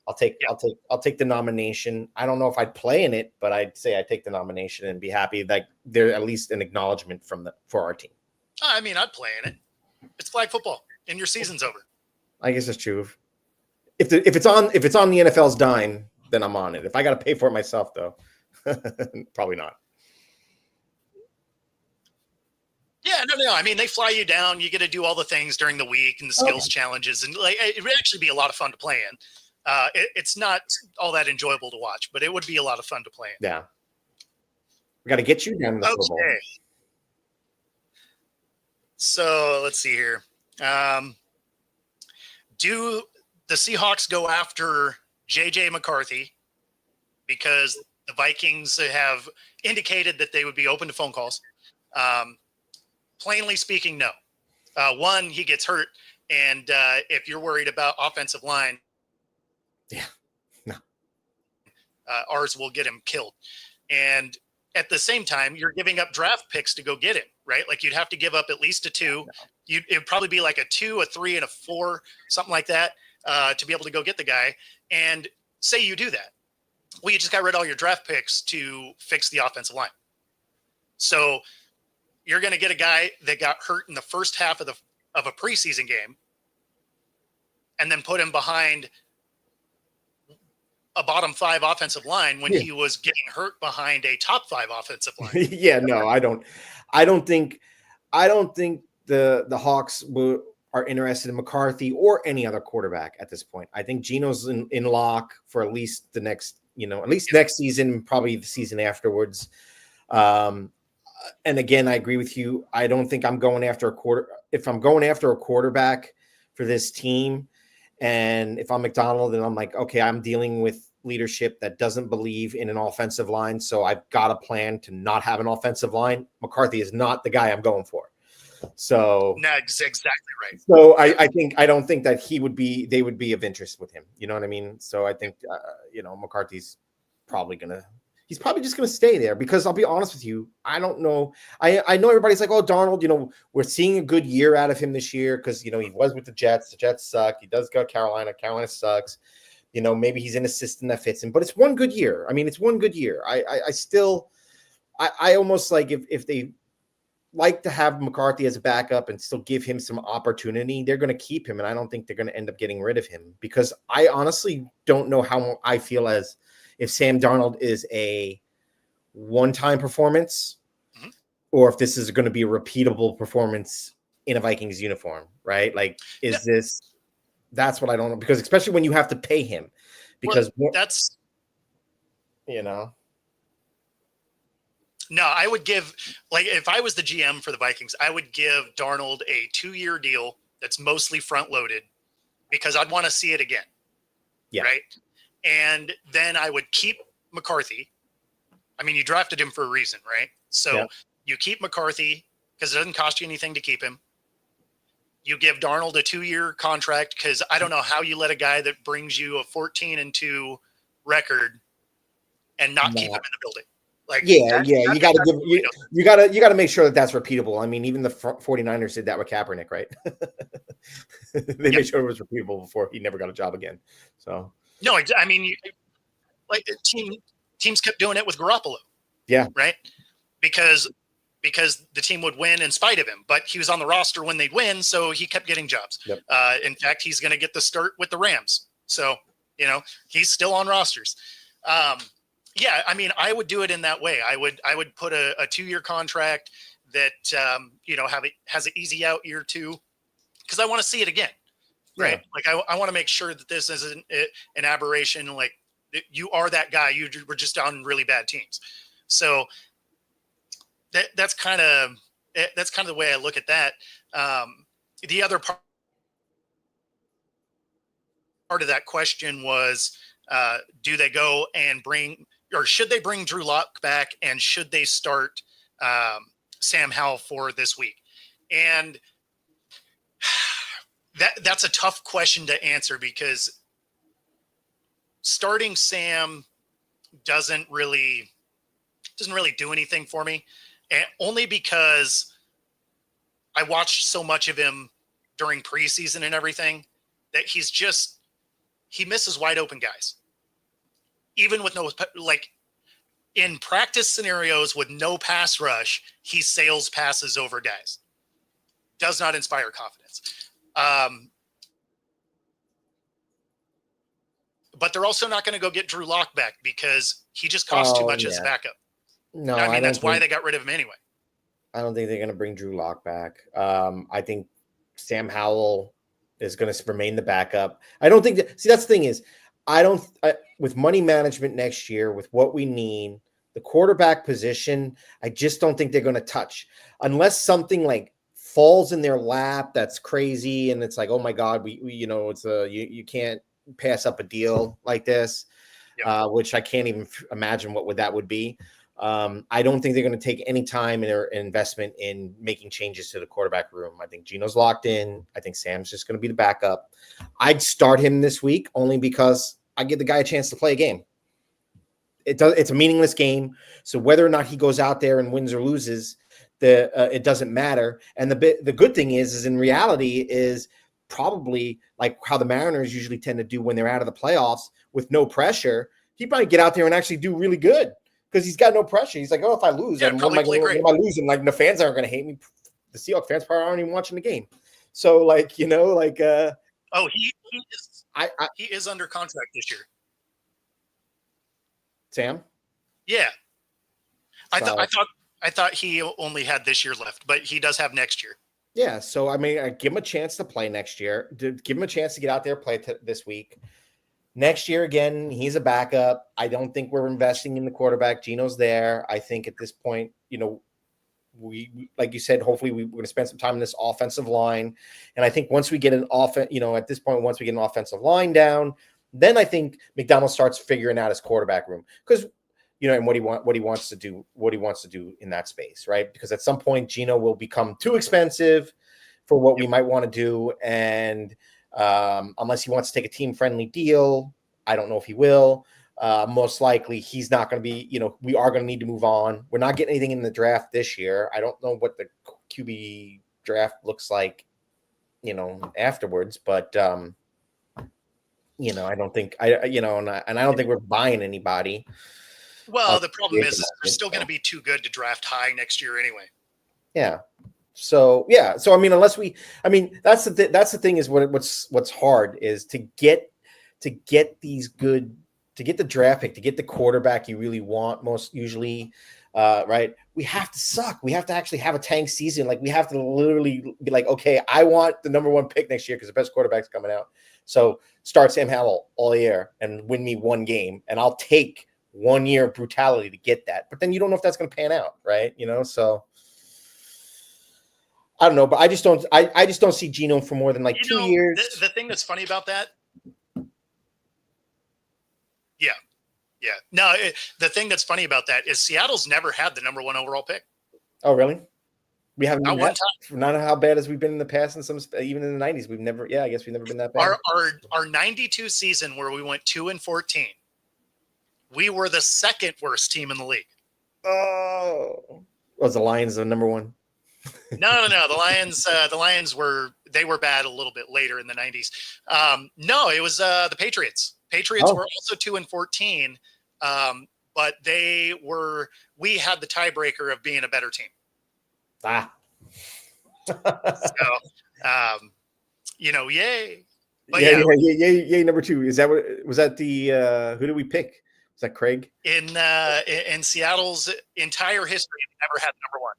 I'll take the nomination. I don't know if I'd play in it, but I'd say I'd take the nomination and be happy that there's at least an acknowledgement for our team. I mean, I'd play in it. It's flag football, and your season's over. I guess that's true. If it's on the NFL's dime, then I'm on it. If I got to pay for it myself, though, probably not. Yeah, no. I mean, they fly you down. You get to do all the things during the week and the skills challenges, and like it would actually be a lot of fun to play in. It's not all that enjoyable to watch, but it would be a lot of fun to play in. Yeah, we got to get you down to the Pro Bowl. So let's see here. Do the Seahawks go after JJ McCarthy because the Vikings have indicated that they would be open to phone calls? Plainly speaking, no. One, he gets hurt, and if you're worried about offensive line, ours will get him killed. And at the same time, you're giving up draft picks to go get him, right? Like you'd have to give up at least a 2. It'd probably be like a 2, a 3, and a 4, something like that, to be able to go get the guy. And say you do that, well, you just got rid of all your draft picks to fix the offensive line. So you're going to get a guy that got hurt in the first half of a preseason game, and then put him behind a bottom 5 offensive line when he was getting hurt behind a top 5 offensive line. Yeah, no, I don't think the Hawks are interested in McCarthy or any other quarterback at this point. I think Geno's in lock for at least the next, next season, probably the season afterwards. And again, I agree with you. I don't think I'm going after if I'm going after a quarterback for this team, and if I'm McDonald, then I'm like, okay, I'm dealing with leadership that doesn't believe in an offensive line. So I've got a plan to not have an offensive line. McCarthy is not the guy I'm going for. So no, exactly right. So I don't think that they would be of interest with him. You know what I mean? So I think, McCarthy's he's probably just going to stay there, because I'll be honest with you. I don't know. I know everybody's like, oh, Darnold, we're seeing a good year out of him this year because, he was with the Jets. The Jets suck. He does go to Carolina. Carolina sucks. Maybe he's in a system that fits him, but it's one good year. I mean, it's one good year. I almost like if they like to have McCarthy as a backup and still give him some opportunity, they're going to keep him. And I don't think they're going to end up getting rid of him, because I honestly don't know how I feel as if Sam Darnold is a one-time performance, or if this is going to be a repeatable performance in a Vikings uniform, right? Like, that's what I don't know, because especially when you have to pay him, because that's, No, I would give, like, if I was the GM for the Vikings, I would give Darnold a 2-year deal that's mostly front loaded, because I'd want to see it again. Yeah. Right. And then I would keep McCarthy. I mean, you drafted him for a reason, right? So you keep McCarthy because it doesn't cost you anything to keep him. You give Darnold a 2-year contract because I don't know how you let a guy that brings you a 14-2 record and not keep him in the building. Like, you got to give you got to make sure that that's repeatable. I mean, even the 49ers did that with Kaepernick, right? They made sure it was repeatable before he never got a job again. So no, I mean, teams kept doing it with Garoppolo. Yeah, right. Because the team would win in spite of him, but he was on the roster when they'd win, so he kept getting jobs. Yep. In fact, he's going to get the start with the Rams, so he's still on rosters. Yeah, I mean, I would do it in that way. I would put a 2-year contract that has an easy out year 2, because I want to see it again, right? Yeah. Like I want to make sure that this isn't an aberration. Like you are that guy. You were just on really bad teams, so. That's kind of the way I look at that. The other part of that question was, do they go and should they bring Drew Lock back, and should they start Sam Howell for this week? And that's a tough question to answer, because starting Sam doesn't really do anything for me. And only because I watched so much of him during preseason and everything that he misses wide open guys. Even with in practice scenarios with no pass rush, he sails passes over guys. Does not inspire confidence. But they're also not going to go get Drew Lock back, because he just costs too much as a backup. No, I mean, that's why they got rid of him anyway. I don't think they're going to bring Drew Lock back. I think Sam Howell is going to remain the backup. I don't think that's the thing is, with money management next year, with what we need, the quarterback position, I just don't think they're going to touch, unless something like falls in their lap that's crazy, and it's like, oh my God, we you can't pass up a deal like this, which I can't even imagine what that would be. I don't think they're going to take any time in their investment in making changes to the quarterback room. I think Gino's locked in. I think Sam's just going to be the backup. I'd start him this week only because I give the guy a chance to play a game. It's a meaningless game, so whether or not he goes out there and wins or loses, it doesn't matter. And the good thing is in reality is probably like how the Mariners usually tend to do when they're out of the playoffs with no pressure. He might get out there and actually do really good, because he's got no pressure. He's like, oh, if I lose, what am I losing? Like, the fans aren't going to hate me. The Seahawks fans probably aren't even watching the game. So, he is under contract this year. Sam? Yeah. I thought he only had this year left, but he does have next year. Yeah. So, I mean, give him a chance to play next year. Give him a chance to get out there, play this week. Next year, again, he's a backup. I don't think we're investing in the quarterback. Gino's there. I think at this point, we like you said, hopefully we're going to spend some time in this offensive line. And I think once we get an at this point, once we get an offensive line down, then I think McDonald starts figuring out his quarterback room, because and what he wants to do in that space, right? Because at some point, Gino will become too expensive for what we might want to do, and unless he wants to take a team-friendly deal, I don't know if he will. Most likely, he's not going to be. We are going to need to move on. We're not getting anything in the draft this year. I don't know what the QB draft looks like, afterwards. But I don't think and I don't think we're buying anybody. Well, the problem is they're still going to be too good to draft high next year anyway. Yeah. So I mean, that's the thing is what's hard is to get these good, to get the draft pick, to get the quarterback you really want most usually, right? We have to suck. We have to actually have a tank season. Like, we have to literally be like, okay, I want the number 1 pick next year because the best quarterback's coming out. So start Sam Howell all year and win me 1 game, and I'll take 1 year of brutality to get that. But then you don't know if that's going to pan out, right? So. I don't know, but I just don't see Gino for more than 2 years. The thing that's funny about that. Yeah. No, the thing that's funny about that is Seattle's never had the number 1 overall pick. Oh, really? We haven't Not been one that, time. not how bad as we've been in the past, and some even in the 90s. We've never, I guess we've never been that bad. Our 92 season where we went 2-14, we were the second worst team in the league. Oh, was the Lions the number one? No. The Lions were bad a little bit later in the 90s. No, it was the Patriots. Patriots were also 2-14, but we had the tiebreaker of being a better team. So, yay. But yay, number two. Is that what was that the who did we pick? Was that Craig? In Seattle's entire history, we never had number one.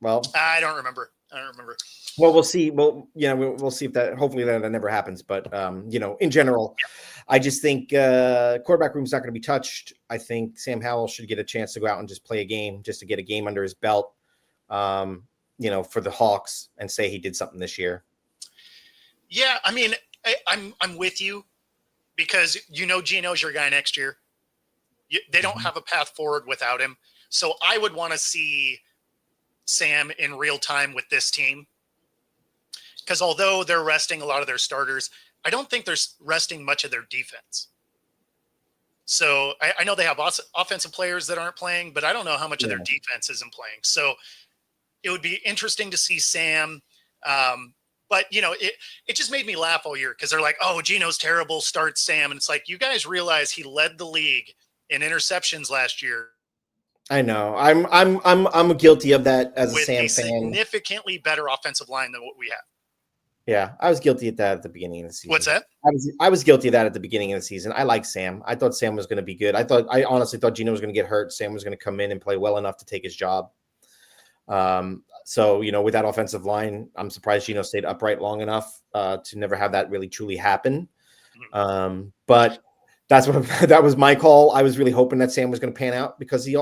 Well, I don't remember. Well, we'll see. Well, we'll see if that. Hopefully, that never happens. But in general, I just think quarterback room's not going to be touched. I think Sam Howell should get a chance to go out and just play a game, just to get a game under his belt. For the Hawks and say he did something this year. Yeah, I mean, I'm with you because Gino's your guy next year. They don't have a path forward without him. So I would want to see Sam in real time with this team. Because although they're resting a lot of their starters, I don't think they're resting much of their defense. So I know they have offensive players that aren't playing, but I don't know how much of their defense isn't playing. So it would be interesting to see Sam. But, it just made me laugh all year because they're like, oh, Gino's terrible, start Sam. And it's like, you guys realize he led the league in interceptions last year. I know. I'm guilty of that as a Sam fan. Significantly better offensive line than what we have. Yeah, I was guilty of that at the beginning of the season. What's that? I was guilty of that at the beginning of the season. I like Sam. I thought Sam was going to be good. I honestly thought Gino was going to get hurt. Sam was going to come in and play well enough to take his job. So with that offensive line, I'm surprised Gino stayed upright long enough to never have that really truly happen. But that was my call. I was really hoping that Sam was going to pan out because he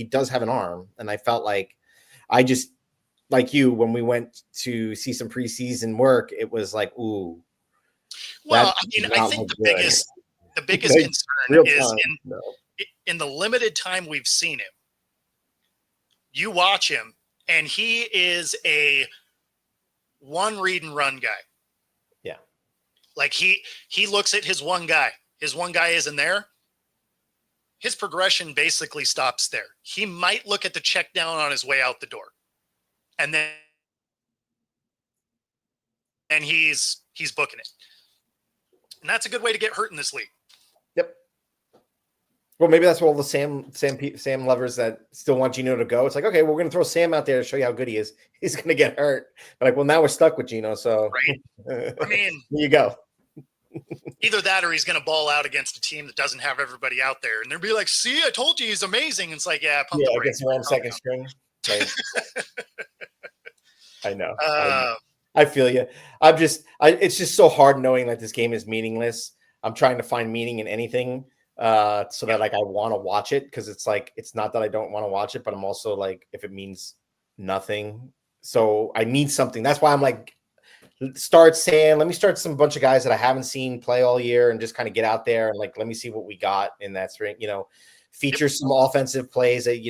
does have an arm, and I felt like like you, when we went to see some preseason work, it was like, ooh. Well, I mean, I think the biggest concern is in the limited time we've seen him. You watch him, and he is a one read and run guy. Yeah. Like he looks at his one guy. His one guy isn't there. His progression basically stops there. He might look at the check down on his way out the door. And he's booking it. And that's a good way to get hurt in this league. Yep. Well, maybe that's what all the Sam lovers that still want Gino to go. It's like, okay, we're going to throw Sam out there to show you how good he is. He's going to get hurt. But like, well, now we're stuck with Gino. So right. I mean, there you go. Either that or he's going to ball out against a team that doesn't have everybody out there. And they'll be like, see, I told you he's amazing. And it's like, pump the brakes. Against your own second string. Right. I know. I feel you. It's just so hard knowing that this game is meaningless. I'm trying to find meaning in anything so that like I want to watch it, because it's like, it's not that I don't want to watch it, but I'm also like, if it means nothing, so I need something. That's why I'm like, let me start some bunch of guys that I haven't seen play all year and just kind of get out there and like, let me see what we got in that string, feature some offensive plays that,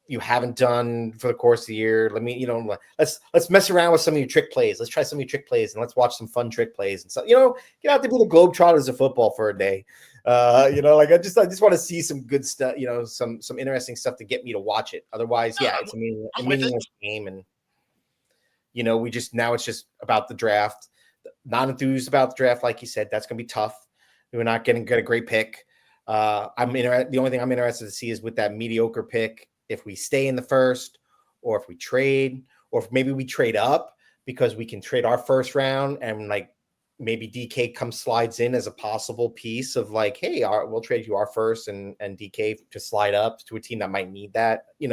you haven't done for the course of the year. Let me, let's mess around with some of your trick plays. Let's try some of your trick plays and let's watch some fun trick plays. And so, get out there, be the Globetrotters of football for a day. Like I just want to see some good stuff, some interesting stuff to get me to watch it. Otherwise, it's a meaningless game. And, now it's just about the draft. Not enthused about the draft. Like you said, that's going to be tough. We're not going to get a great pick. The only thing I'm interested to see is with that mediocre pick, if we stay in the first, or if we trade, or if maybe we trade up because we can trade our first round and like maybe DK slides in as a possible piece of like, hey, we'll trade you our first and DK to slide up to a team that might need that. We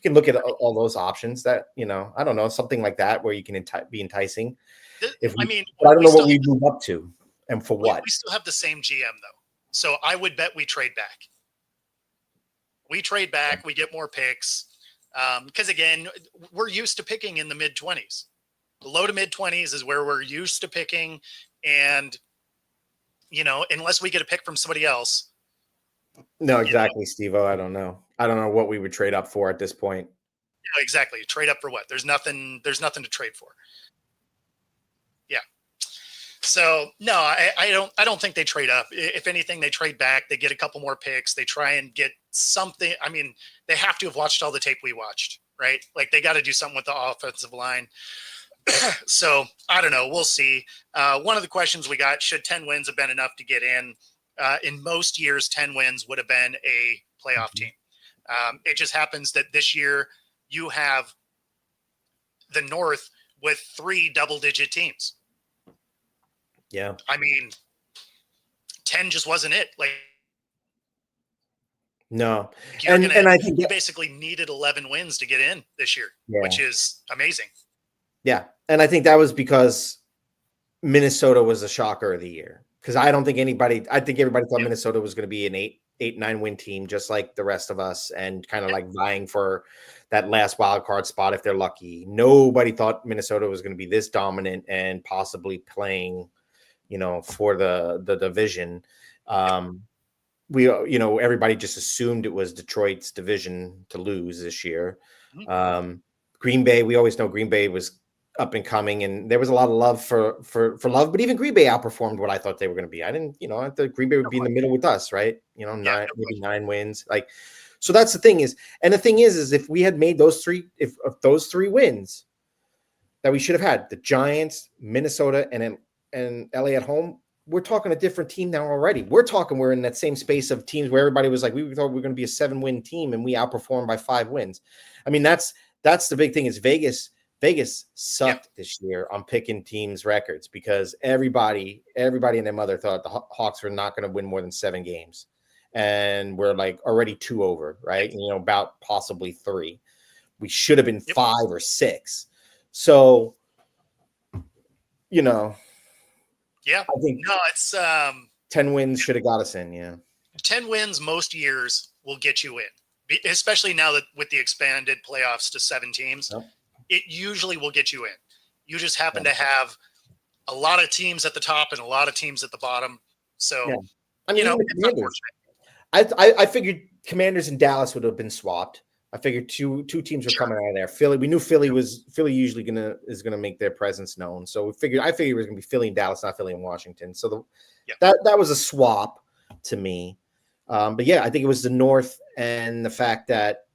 can look at all those options that, I don't know, something like that where you can be enticing. I don't know what we move up to and for what. We still have the same GM though. So I would bet we trade back. We trade back, we get more picks. Because again, we're used to picking in the mid-20s. The low to mid-20s is where we're used to picking. And, unless we get a pick from somebody else. No, exactly, Steve-O. I don't know. I don't know what we would trade up for at this point. No, exactly. Trade up for what? There's nothing to trade for. Yeah. So no, I don't think they trade up. If anything, they trade back. They get a couple more picks. They try and get something. I mean, they have to have watched all the tape we watched, right? Like they got to do something with the offensive line. So I don't know. We'll see. One of the questions we got: should 10 wins have been enough to get in? In most years, 10 wins would have been a playoff team. It just happens that this year you have the North with 3 double-digit teams. Yeah. I mean, 10 just wasn't it. Like, no. And I think you basically needed 11 wins to get in this year, which is amazing. Yeah. And I think that was because Minnesota was a shocker of the year. Because I think everybody thought Minnesota was going to be an 8-9 win team, just like the rest of us, and kind of like vying for that last wild card spot if they're lucky. Nobody thought Minnesota was going to be this dominant and possibly playing, for the division. Everybody just assumed it was Detroit's division to lose this year. Green Bay, we always know Green Bay was up and coming, and there was a lot of love for love, but even Green Bay outperformed what I thought they were going to be. I didn't, I thought Green Bay would be in the middle with us, right? Maybe 9 wins. So that's the thing is if we had made those 3, if those 3 wins that we should have had, the Giants, Minnesota, and LA at home, we're talking a different team now already. We're in that same space of teams where everybody was like, we thought we were going to be a 7-win team, and we outperformed by 5 wins. I mean, that's the big thing is Vegas sucked this year on picking teams' records because everybody and their mother thought the Hawks were not going to win more than 7 games. And we're like already 2 over, right? About possibly 3. We should have been 5 or 6. So, Yeah. I think it's 10 wins should have got us in. Yeah. 10 wins most years will get you in, especially now that with the expanded playoffs to 7 teams. Yep. It usually will get you in. You just happen to have a lot of teams at the top and a lot of teams at the bottom. So, I mean, it's unfortunate. I figured Commanders and Dallas would have been swapped. I figured two teams were coming out of there. Philly, we knew Philly usually is gonna make their presence known. So I figured it was gonna be Philly and Dallas, not Philly and Washington. So that was a swap to me. But yeah, I think it was the North and the fact that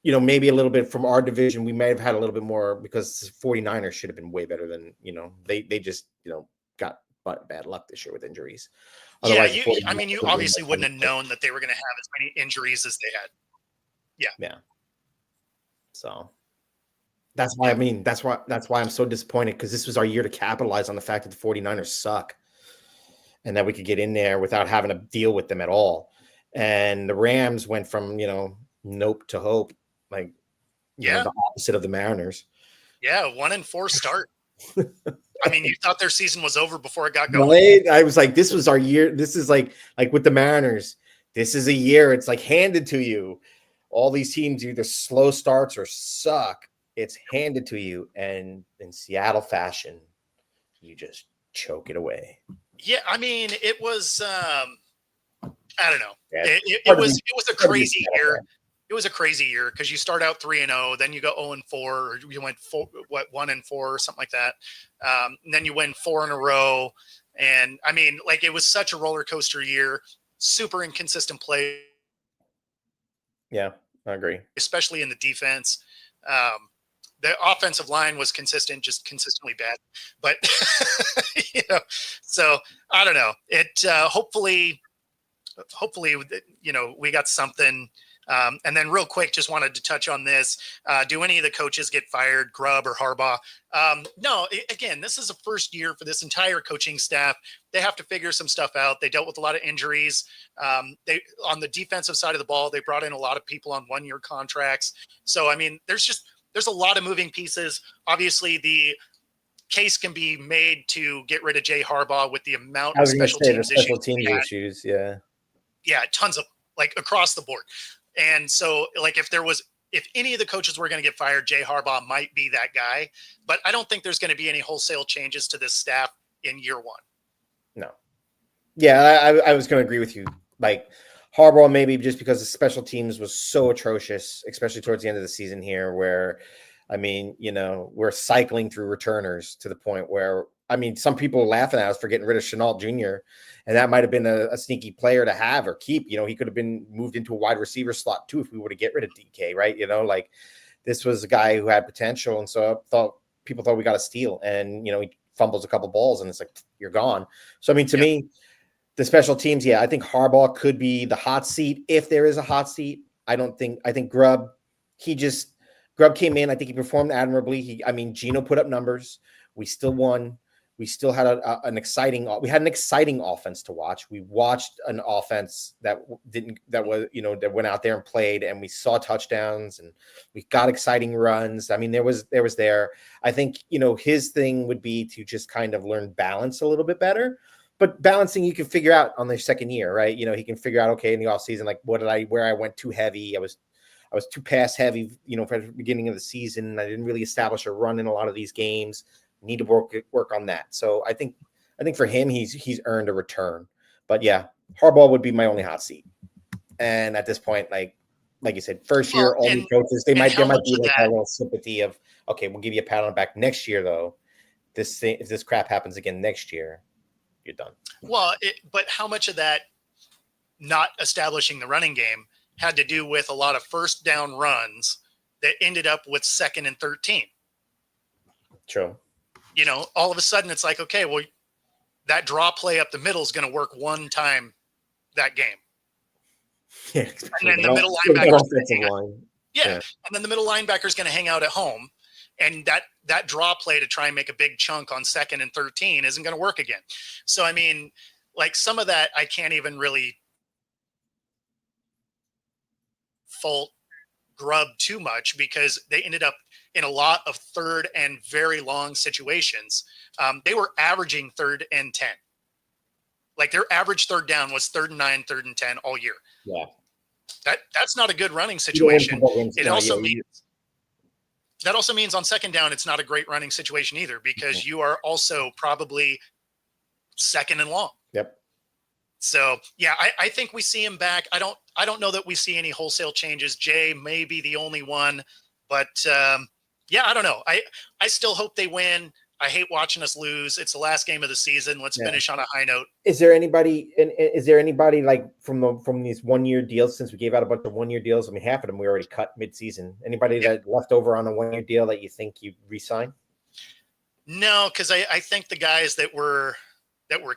maybe a little bit from our division, we may have had a little bit more because 49ers should have been way better than, they just, got bad luck this year with injuries. Otherwise, you obviously wouldn't have known that they were going to have as many injuries as they had. Yeah. Yeah. So that's why I'm so disappointed, because this was our year to capitalize on the fact that the 49ers suck and that we could get in there without having to deal with them at all. And the Rams went from, nope to hope. The opposite of the Mariners. Yeah, 1-4 start. I mean, you thought their season was over before it got going. Right? I was like, this was our year. This is like with the Mariners. This is a year. It's like handed to you. All these teams either slow starts or suck. It's handed to you, and in Seattle fashion, you just choke it away. Yeah, I mean, it was. I don't know. It was a crazy year. It was a crazy year because you start out 3-0, then you go 0-4, or you went 1-4 or something like that. And then you win 4 in a row. And I mean, it was such a roller coaster year, super inconsistent play. Yeah, I agree. Especially in the defense. The offensive line was consistent, just consistently bad. But, so I don't know. It hopefully, we got something. And then real quick, just wanted to touch on this. Do any of the coaches get fired, Grubb or Harbaugh? No, again, this is the first year for this entire coaching staff. They have to figure some stuff out. They dealt with a lot of injuries. They on the defensive side of the ball, they brought in a lot of people on 1-year contracts. So, I mean, there's a lot of moving pieces. Obviously, the case can be made to get rid of Jay Harbaugh with the amount of special teams issues. Yeah, tons of across the board. And so, if any of the coaches were going to get fired, Jay Harbaugh might be that guy. But I don't think there's going to be any wholesale changes to this staff in year 1. No. Yeah, I was going to agree with you. Harbaugh, maybe just because the special teams was so atrocious, especially towards the end of the season here, where, I mean, we're cycling through returners to the point where, I mean, some people are laughing at us for getting rid of Chenault Jr., and that might have been a sneaky player to have or keep. He could have been moved into a wide receiver slot too if we were to get rid of DK, right? Like this was a guy who had potential, and so people thought we got a steal, and he fumbles a couple balls, and it's like, you're gone. So I mean, to me, the special teams, I think Harbaugh could be the hot seat if there is a hot seat. I think Grubb came in. I think he performed admirably. Geno put up numbers. We still won. We still had an exciting offense to watch. We watched an offense that went out there and played, and we saw touchdowns and we got exciting runs. I mean, there was. I think, his thing would be to just kind of learn balance a little bit better. But balancing, you can figure out on their second year, right? He can figure out, okay, in the offseason, like where I went too heavy. I was too pass heavy, for the beginning of the season. I didn't really establish a run in a lot of these games. Need to work on that. So I think for him, he's earned a return. But yeah, Harbaugh would be my only hot seat. And at this point, like you said, first year, all these coaches, there might be like a little sympathy of, okay, we'll give you a pat on the back next year, though. If this crap happens again next year, you're done. Well, but how much of that not establishing the running game had to do with a lot of first down runs that ended up with 2nd and 13? True. All of a sudden it's like, okay, well, that draw play up the middle is going to work one time that game. Yeah. And then the middle linebacker. Yeah. And then the middle linebacker is going to hang out at home. And that draw play to try and make a big chunk on 2nd and 13 isn't going to work again. So, I mean, like some of that, I can't even really fault Grubb too much because they ended up in a lot of 3rd and very long situations. They were averaging 3rd and 10. Like their average 3rd down was 3rd and 9, 3rd and 10 all year. Yeah. That's not a good running situation. It also means that also means on 2nd down, it's not a great running situation either because you are also probably 2nd and long. Yep. So yeah, I think we see him back. I don't know that we see any wholesale changes. Jay may be the only one, but yeah, I don't know. I still hope they win. I hate watching us lose. It's the last game of the season. Let's finish on a high note. Is there anybody like from these 1-year deals, since we gave out a bunch of 1-year deals? I mean, half of them we already cut mid-season. Anybody that left over on a 1-year deal that you think you re-sign? No, because I think the guys that we're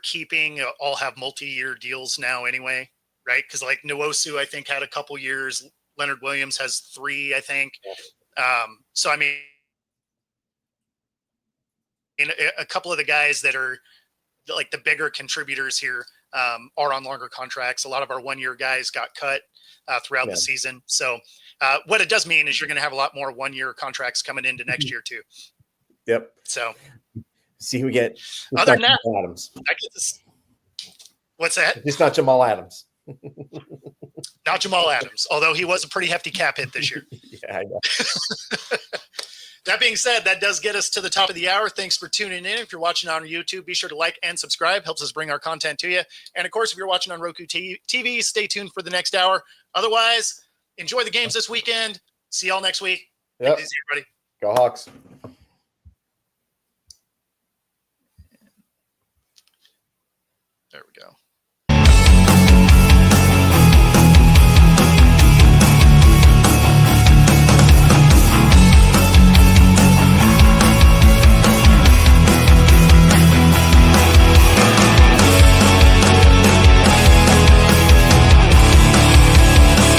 keeping all have multi-year deals now anyway, right? Because like Nwosu, I think, had a couple years. Leonard Williams has 3, I think. So I mean, a couple of the guys that are like the bigger contributors here are on longer contracts. A lot of our 1-year guys got cut throughout the season. So what it does mean is you're going to have a lot more 1-year contracts coming into next year too. Yep. So see who we get. Other than that, Adams. What's that? It's not Jamal Adams. Not Jamal Adams, although he was a pretty hefty cap hit this year. Yeah, I know. That being said, that does get us to the top of the hour. Thanks for tuning in. If you're watching on YouTube, be sure to like and subscribe. Helps us bring our content to you. And of course, if you're watching on Roku TV, stay tuned for the next hour. Otherwise, enjoy the games this weekend. See y'all next week. Yep. Take it easy, everybody. Go Hawks.